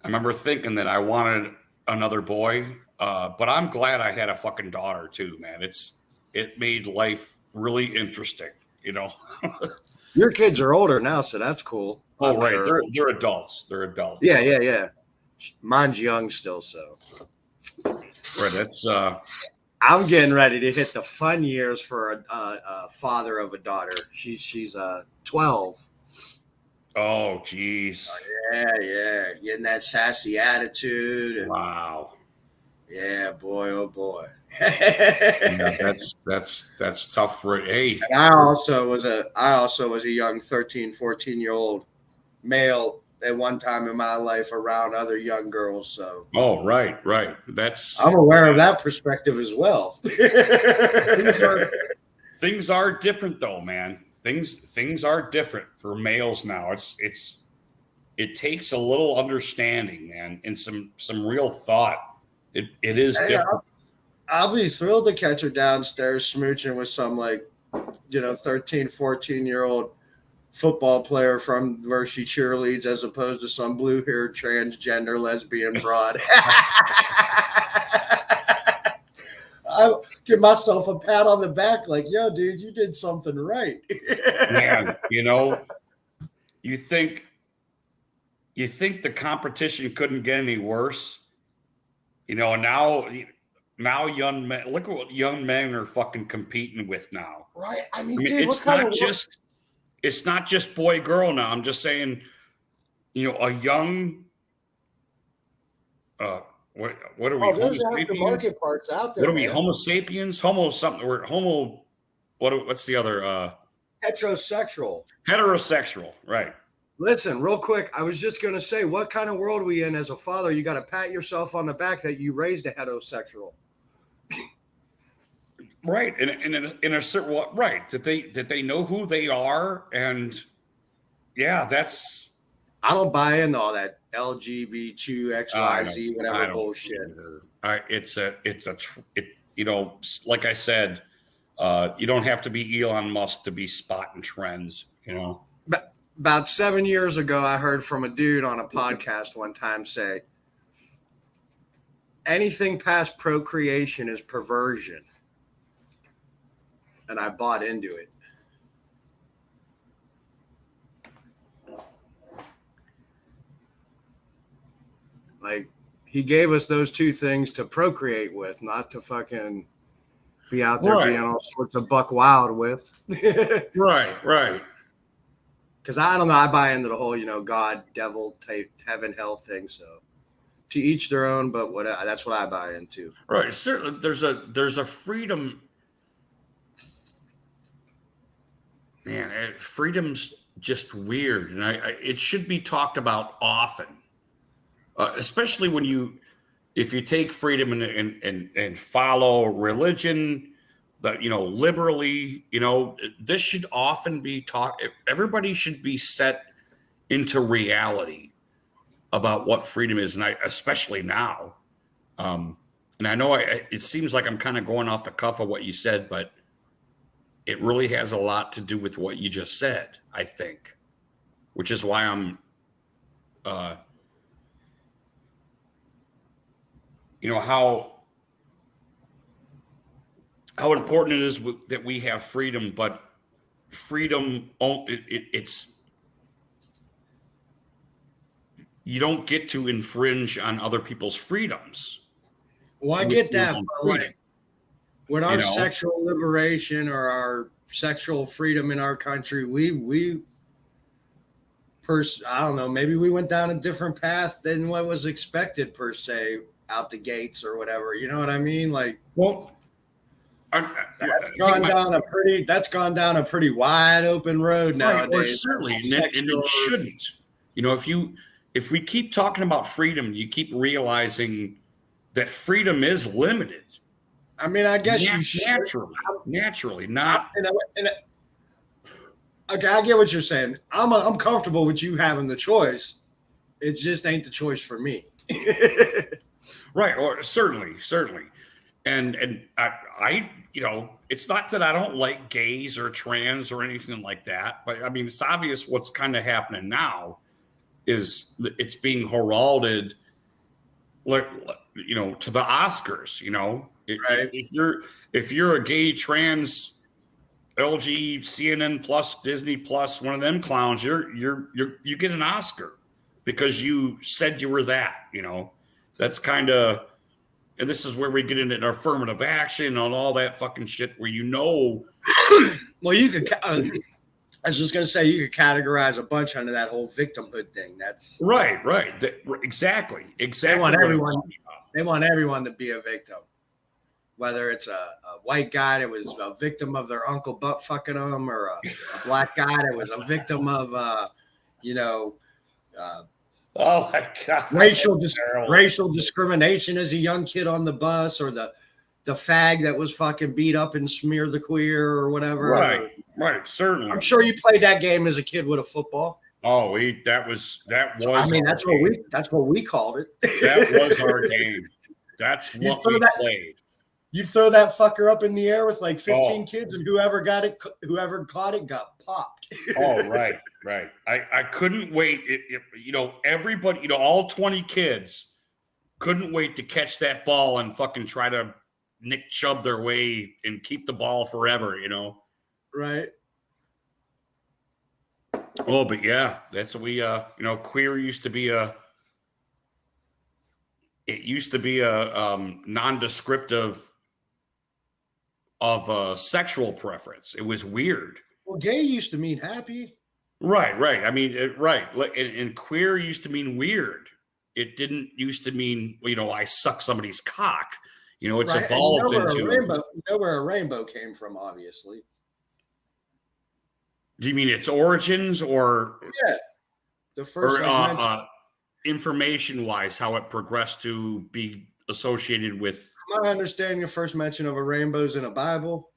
I remember thinking that I wanted another boy, but I'm glad I had a fucking daughter too, man. It made life really interesting, you know. Your kids are older now, so that's cool. Oh, right. Sure. They're adults. They're adults. Yeah. Mine's young still, so. Right. That's I'm getting ready to hit the fun years for a father of a daughter. She's 12. Oh, geez. Yeah. Getting that sassy attitude. Wow. Yeah, boy, oh boy. Yeah, that's tough for hey. And I also was a young 13, 14-year-old male at one time in my life around other young girls. So right. I'm aware of that perspective as well. Things are different though, man. Things are different for males now. It takes a little understanding, man, and some real thought. It is different. I'll be thrilled to catch her downstairs smooching with some 13, 14-year-old football player from where she cheerleads as opposed to some blue-haired transgender lesbian broad. I'll give myself a pat on the back like, yo, dude, you did something right. Man, you know, you think the competition couldn't get any worse? You know, now young men, look at what young men are fucking competing with now. Right. I mean dude, it's not just boy girl now. I'm just saying, you know, a young what are we? There's aftermarket parts out there. What are we? Homo sapiens? Homo something? We're homo. What's the other? Heterosexual. Heterosexual, right? Listen, real quick. I was just gonna say, what kind of world are we in as a father? You got to pat yourself on the back that you raised a heterosexual. Right, in a certain right that they know who they are, and yeah, that's. I don't buy into all that LGBTQ XYZ whatever bullshit. You know, like I said, you don't have to be Elon Musk to be spotting trends. You know, about 7 years ago, I heard from a dude on a podcast one time say, anything past procreation is perversion. And I bought into it. Like, he gave us those two things to procreate with, not to fucking be out there being all sorts of buck wild with. Right. Because I don't know, I buy into the whole, God, devil type heaven, hell thing. So to each their own, but that's what I buy into. Right. Certainly, there's a freedom. Man, freedom's just weird, and it should be talked about often, especially if you take freedom and follow religion, but liberally, this should often be taught. Everybody should be set into reality about what freedom is, and especially now. And I know it seems like I'm kind of going off the cuff of what you said, but it really has a lot to do with what you just said, I think, which is why I'm how important it is that we have freedom, but freedom, it's you don't get to infringe on other people's freedoms. Well, I get that, but like with our sexual liberation or our sexual freedom in our country, I don't know, maybe we went down a different path than what was expected per se out the gates or whatever. You know what I mean? Like, well, that's gone down a pretty wide open road nowadays. Or certainly, and it shouldn't. If we keep talking about freedom, you keep realizing that freedom is limited. I mean, I guess you should. Naturally, not. Okay, I get what you're saying. I'm comfortable with you having the choice. It just ain't the choice for me. Right, or certainly, and I, it's not that I don't like gays or trans or anything like that, but I mean, it's obvious what's kind of happening now is it's being heralded, like to the Oscars. Right. If you're a gay, trans, LG, CNN Plus, Disney Plus, one of them clowns, you get an Oscar because you said you were that. That's kind of, and this is where we get into affirmative action and all that fucking shit. Where well, you could. I was just gonna say you could categorize a bunch under that whole victimhood thing. That's right. Exactly. They want everyone to be a victim. Whether it's a white guy that was a victim of their uncle butt fucking them, or a black guy that was a victim of, oh my God, racial discrimination as a young kid on the bus, or the fag that was fucking beat up and smeared the queer or whatever. Right. Certainly. I'm sure you played that game as a kid with a football. Oh, that was. I mean, that's what we called it. That was our game. That's what we played. You throw that fucker up in the air with like 15 kids, and whoever caught it got popped. Oh, right. I couldn't wait. Everybody, all 20 kids couldn't wait to catch that ball and fucking try to Nick Chubb their way and keep the ball forever, Right. Oh, but yeah, that's what we, queer used to be a non-descriptive of a sexual preference. It was weird. Well, gay used to mean happy. Right. I mean, and queer used to mean weird. It didn't used to mean, I suck somebody's cock. It's evolved into. Where a rainbow came from, obviously. Do you mean its origins, or the first information-wise, how it progressed to be associated with? Am I understanding your first mention of a rainbow's in the Bible?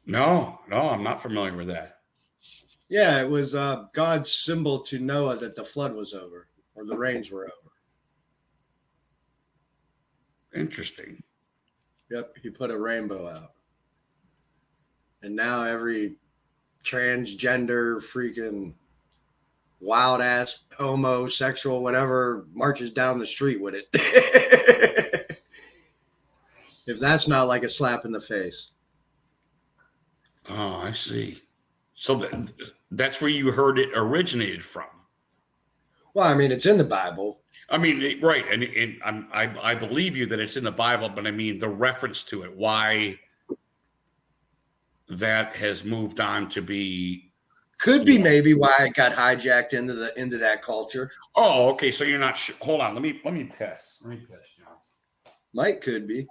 No, I'm not familiar with that. Yeah, it was God's symbol to Noah that the flood was over, or the rains were over. Interesting. Yep, he put a rainbow out. And now every transgender, freaking wild ass, homosexual, whatever, marches down the street with it. If that's not like a slap in the face. Oh, I see. So that's where you heard it originated from. Well, I mean, it's in the Bible. I mean, right, and I believe you that it's in the Bible, but I mean the reference to it, why that has moved on to be. Could be maybe why it got hijacked into that culture. Oh, okay. So you're not sure. Hold on. Let me test. John. Mike could be.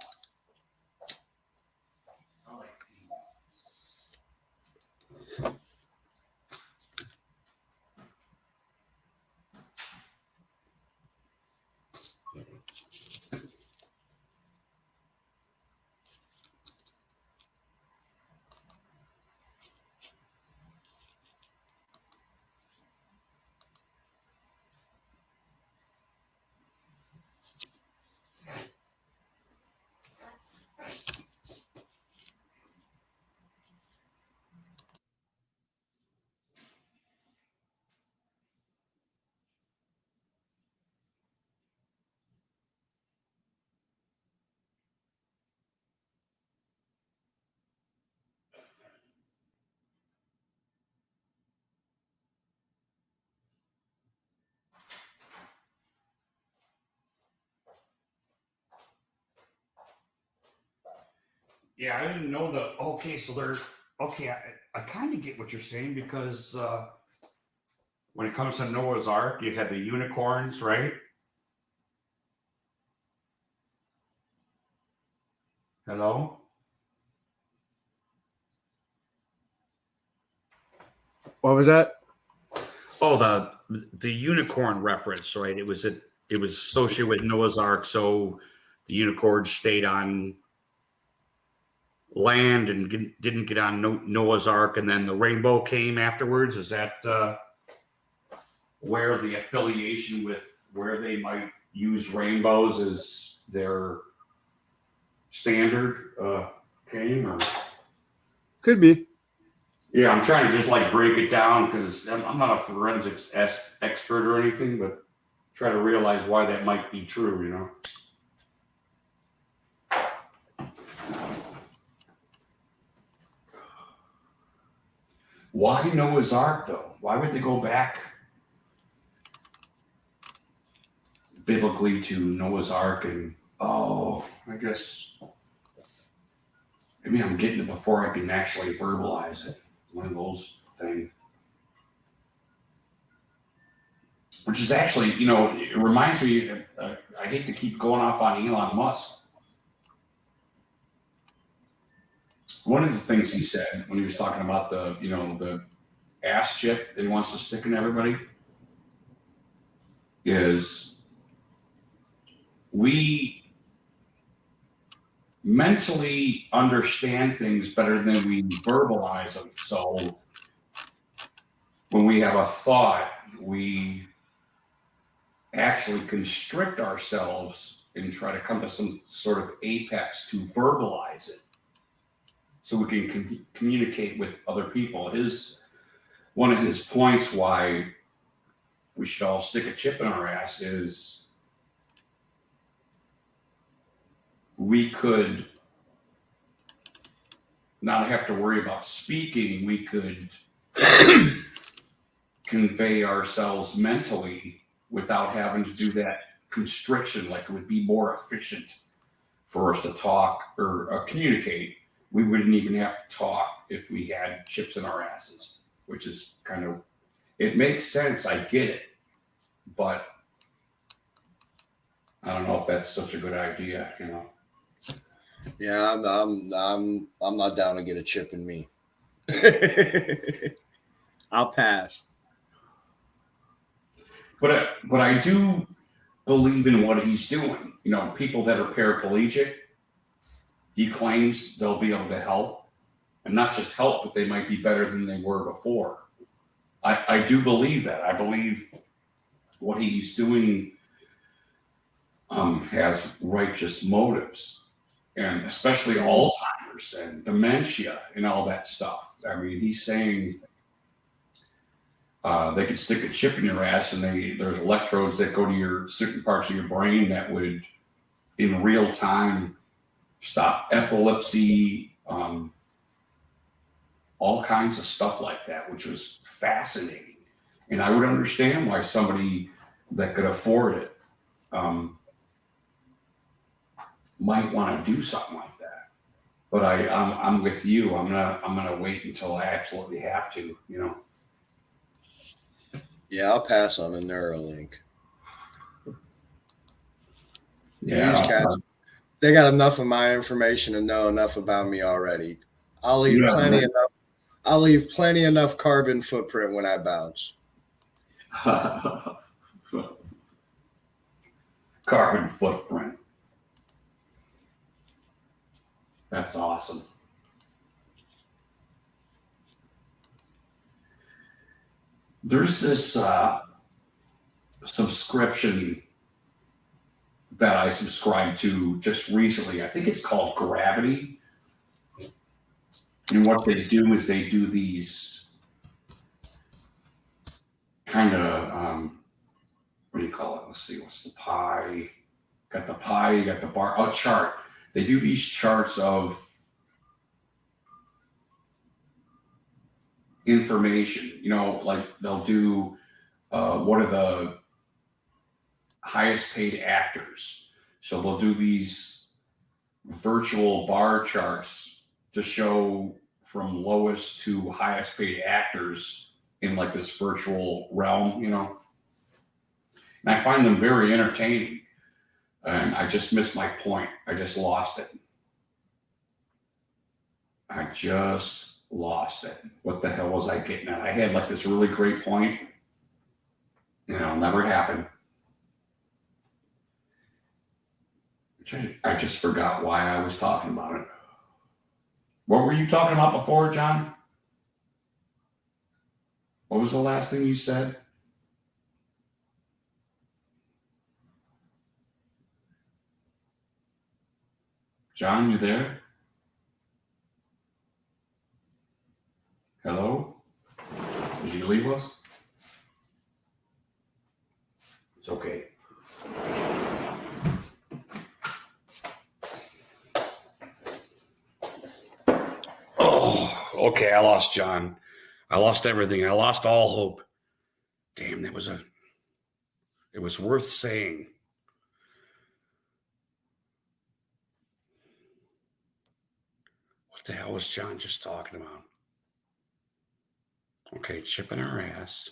Yeah, I didn't know the. Okay, so they're okay. I kind of get what you're saying because when it comes to Noah's Ark, you had the unicorns, right? Hello. What was that? Oh, the unicorn reference, right? It was associated with Noah's Ark, so the unicorn stayed on land and didn't get on Noah's Ark, and then the rainbow came afterwards. Is that where the affiliation with where they might use rainbows as their standard came? Or Could be. yeah, I'm trying to just like break it down because I'm not a forensics expert or anything, but try to realize why that might be true, you know? Why Noah's Ark, though? Why would they go back biblically to Noah's Ark? And, I guess maybe I'm getting it before I can actually verbalize it. One of those things. Which is actually, it reminds me, I hate to keep going off on Elon Musk. One of the things he said when he was talking about the ass chip that he wants to stick in everybody is we mentally understand things better than we verbalize them. So when we have a thought, we actually constrict ourselves and try to come to some sort of apex to verbalize it so we can communicate with other people. One of his points why we should all stick a chip in our ass is we could not have to worry about speaking. We could convey ourselves mentally without having to do that constriction. Like it would be more efficient for us to talk or communicate. We wouldn't even have to talk if we had chips in our asses, which is it makes sense. I get it, but I don't know if that's such a good idea, Yeah, I'm not down to get a chip in me. I'll pass. But I do believe in what he's doing. People that are paraplegic, he claims they'll be able to help, and not just help, but they might be better than they were before. I do believe that. I believe what he's doing has righteous motives, and especially Alzheimer's and dementia and all that stuff. I mean, he's saying they could stick a chip in your ass, and there's electrodes that go to certain parts of your brain that would, in real time, stop epilepsy, all kinds of stuff like that, which was fascinating. And I would understand why somebody that could afford it might want to do something like that. But I'm with you. I'm gonna wait until I absolutely have to. Yeah, I'll pass on a Neuralink. Yeah, These cats, they got enough of my information to know enough about me already. I'll leave plenty enough carbon footprint when I bounce. Carbon footprint. That's awesome. There's this subscription that I subscribed to just recently. I think it's called Gravity. And what they do is they do these kind of, what do you call it? Let's see, what's the pie? Got the pie, you got the bar, chart. They do these charts of information, like they'll do what are the highest paid actors. So they'll do these virtual bar charts to show from lowest to highest paid actors in like this virtual realm, you know. And I find them very entertaining. And I just missed my point. I just lost it. I just lost it. What the hell was I getting at? I had like this really great point. You know, never happened. I just forgot why I was talking about it. What were you talking about before, John? What was the last thing you said? John, you there? Hello? Did you leave us? It's okay. Oh, okay. I lost John. I lost everything. I lost all hope. Damn, it was worth saying. What the hell was John just talking about? Okay, chipping our ass.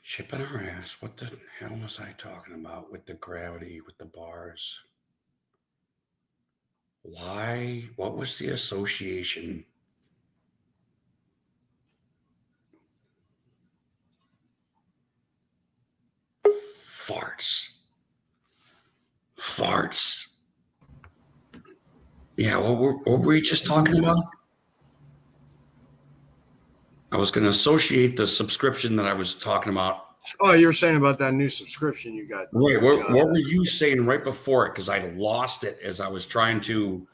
Chipping our ass. What the hell was I talking about with the gravity, with the bars? Why? What was the association? Farts. Yeah, what were we just talking about? I was going to associate the subscription that I was talking about. Oh, you were saying about that new subscription you got. Wait, what were you saying right before it? Because I lost it as I was trying to.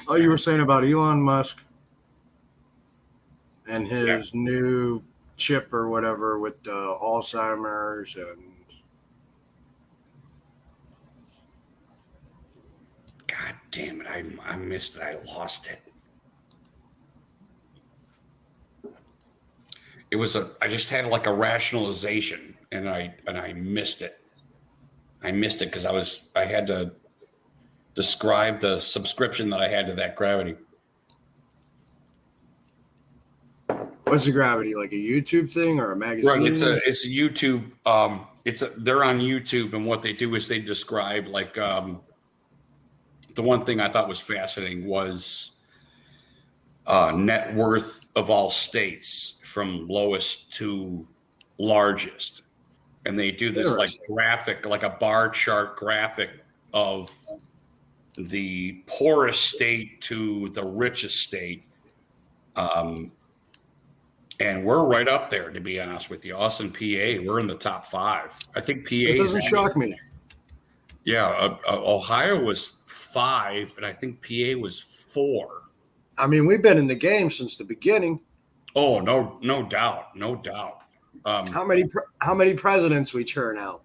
Oh, you were saying about Elon Musk and his new chip or whatever with Alzheimer's and. God damn it! I missed it. I lost it. I just had like a rationalization and I missed it. I missed it because I had to describe the subscription that I had to that gravity. What's the gravity? Like a YouTube thing or a magazine? Right. It's a YouTube. They're on YouTube, and what they do is they describe like the one thing I thought was fascinating was net worth of all states from lowest to largest. And they do this like graphic, like a bar chart graphic of the poorest state to the richest state. And we're right up there, to be honest with you. Us and PA, we're in the top 5. I think PA. It doesn't shock me. Yeah, Ohio was 5, and I think PA was 4. I mean, we've been in the game since the beginning. Oh, no doubt, no doubt. How many presidents we churn out?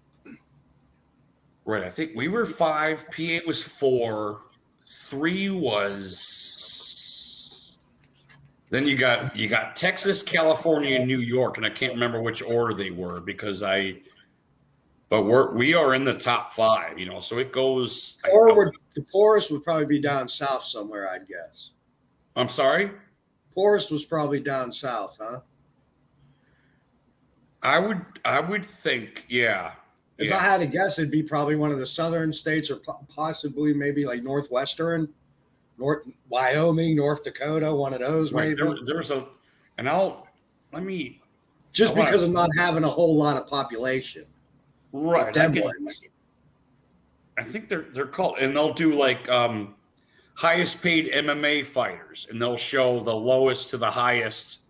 Right, I think we were 5. PA was 4. 3 was. Then you got Texas, California, and New York, and I can't remember which order they were because But we are in the top 5, you know. So it goes. The poorest would probably be down south somewhere, I'd guess. I'm sorry? Poorest was probably down south, huh? I would think, yeah. If I had to guess, it'd be probably one of the southern states, or possibly maybe like northwestern, Wyoming, North Dakota, one of those. Right. Maybe There's a, and because of not having a whole lot of population. Right. I think they're called, and they'll do like highest paid MMA fighters, and they'll show the lowest to the highest.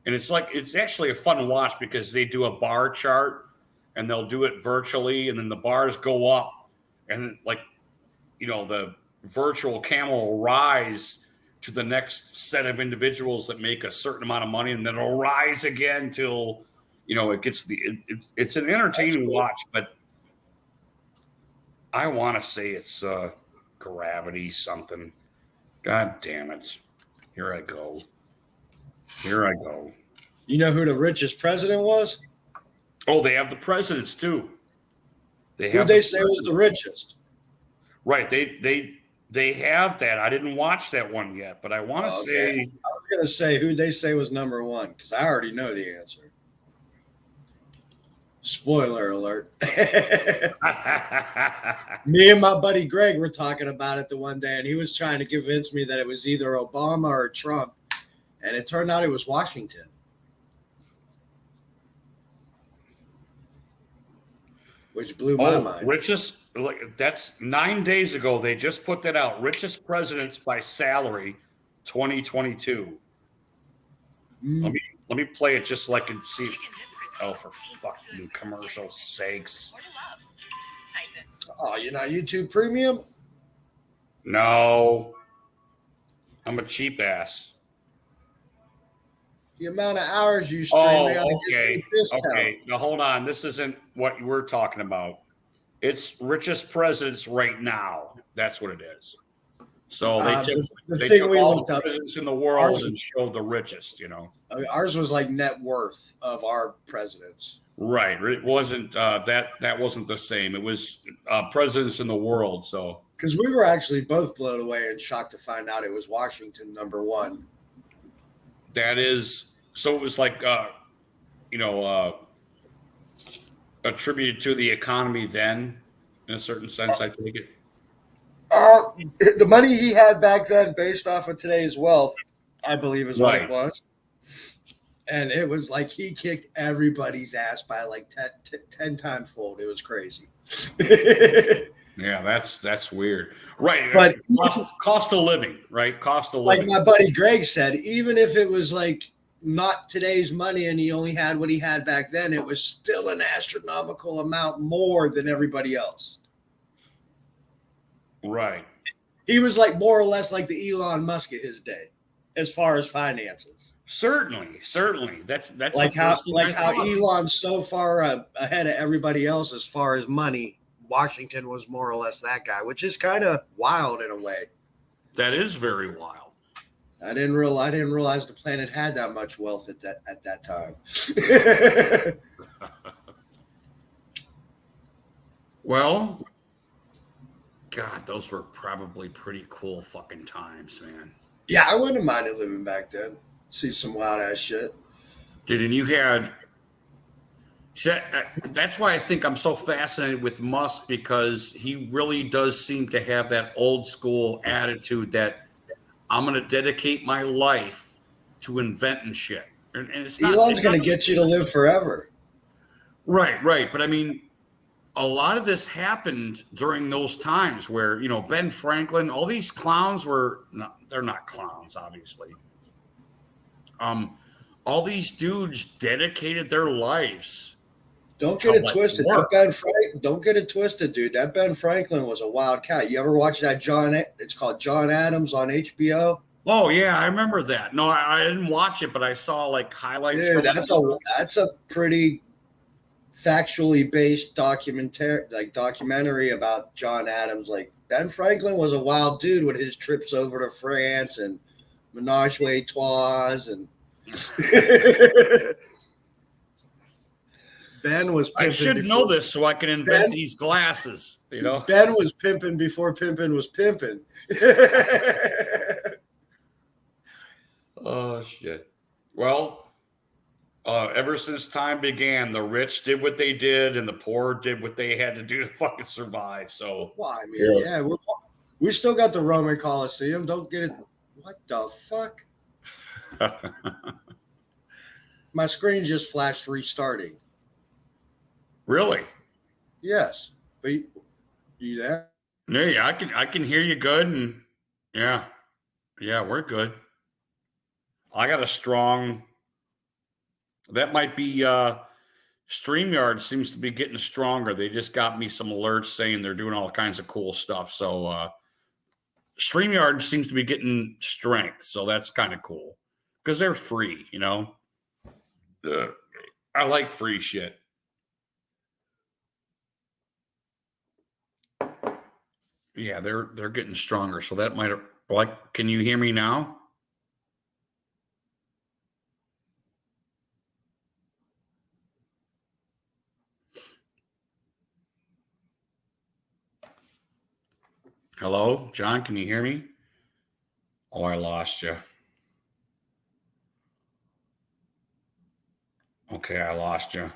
And it's actually a fun watch because they do a bar chart and they'll do it virtually, and then the bars go up, and like, you know, the virtual camel will rise to the next set of individuals that make a certain amount of money, and then it'll rise again till, you know, it gets it's an entertaining watch, but I want to say it's gravity something. God damn it. Here I go. You know who the richest president was? Oh, they have the presidents too. Who they say was the richest? Right. They have that. I didn't watch that one yet, but I want to say. I was gonna say who they say was number one because I already know the answer. Spoiler alert. Me and my buddy Greg were talking about it the one day, and he was trying to convince me that it was either Obama or Trump, and it turned out it was Washington. Which blew my mind. Richest, like that's 9 days ago. They just put that out. Richest presidents by salary, 2022. Let me play it just so I can see. Oh, for fucking commercial sakes! Oh, you're not YouTube Premium? No, I'm a cheap ass. The amount of hours you stream. Okay. Now hold on. This isn't what we're talking about. It's richest presidents right now. That's what it is. So they took all the presidents in the world and showed the richest. You know, ours was like net worth of our presidents. Right. It wasn't that wasn't the same. It was presidents in the world. So because we were actually both blown away and shocked to find out it was Washington number one. That is, so it was like, attributed to the economy then, in a certain sense, I take it. The money he had back then, based off of today's wealth, I believe is what it was. And it was like he kicked everybody's ass by like 10 times fold. It was crazy. Yeah, that's weird. Right. But cost of living, right? Cost of living. Like my buddy Greg said, even if it was like not today's money and he only had what he had back then, it was still an astronomical amount more than everybody else. Right. He was like more or less like the Elon Musk of his day as far as finances. Certainly. That's like how Elon's so far ahead of everybody else as far as money. Washington was more or less that guy, which is kind of wild in a way. That is very wild. I didn't realize the planet had that much wealth at that time. Well, God, those were probably pretty cool fucking times, man. Yeah, I wouldn't have minded living back then. See some wild ass shit. Dude, and you had. That's why I think I'm so fascinated with Musk, because he really does seem to have that old school attitude that I'm going to dedicate my life to inventing shit. And it's not, Elon's going to get you to live forever. Right. But I mean, a lot of this happened during those times where, Ben Franklin, all these clowns they're not clowns, obviously. All these dudes dedicated their lives. Don't get it twisted. Don't get it twisted, dude. That Ben Franklin was a wild cat. You ever watch that it's called John Adams on HBO? Oh yeah, I remember that. No, I didn't watch it, but I saw like highlights. Dude, that's a pretty factually based documentary about John Adams. Like Ben Franklin was a wild dude with his trips over to France and Menage a Trois and Ben was pimping. I should know this so I can invent these glasses, Ben was pimping before pimping was pimping. Oh, shit. Well, ever since time began, the rich did what they did and the poor did what they had to do to fucking survive. So, well, I mean, yeah, we still got the Roman Coliseum. Don't get it. What the fuck? My screen just flashed restarting. Really? Yes. But you there? Yeah, I can hear you good, and yeah, we're good. I got a strong. That might be StreamYard seems to be getting stronger. They just got me some alerts saying they're doing all kinds of cool stuff. So StreamYard seems to be getting strength. So that's kind of cool because they're free, I like free shit. Yeah, they're getting stronger. So that might can you hear me now? Hello, John, can you hear me? Oh, I lost you. Okay, I lost you.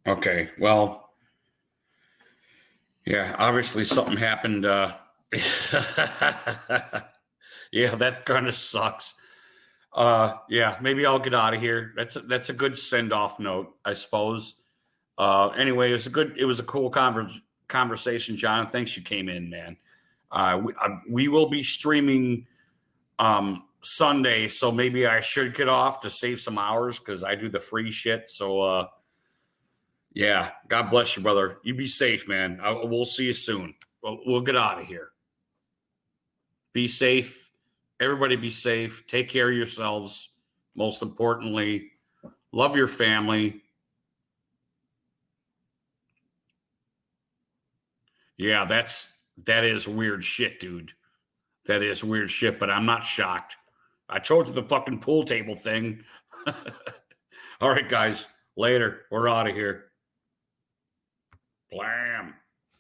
Okay, well, yeah, obviously something happened. Yeah, that kind of sucks. Yeah, maybe I'll get out of here. That's a good send off note, I suppose. Anyway, it was a cool conversation, John. Thanks you came in, man. We will be streaming Sunday, so maybe I should get off to save some hours because I do the free shit. So yeah, God bless you, brother. You be safe, man. We'll see you soon. We'll get out of here. Be safe. Everybody be safe. Take care of yourselves. Most importantly, love your family. Yeah, that is weird shit, dude. That is weird shit, but I'm not shocked. I told you the fucking pool table thing. All right, guys. Later. We're out of here. Blam.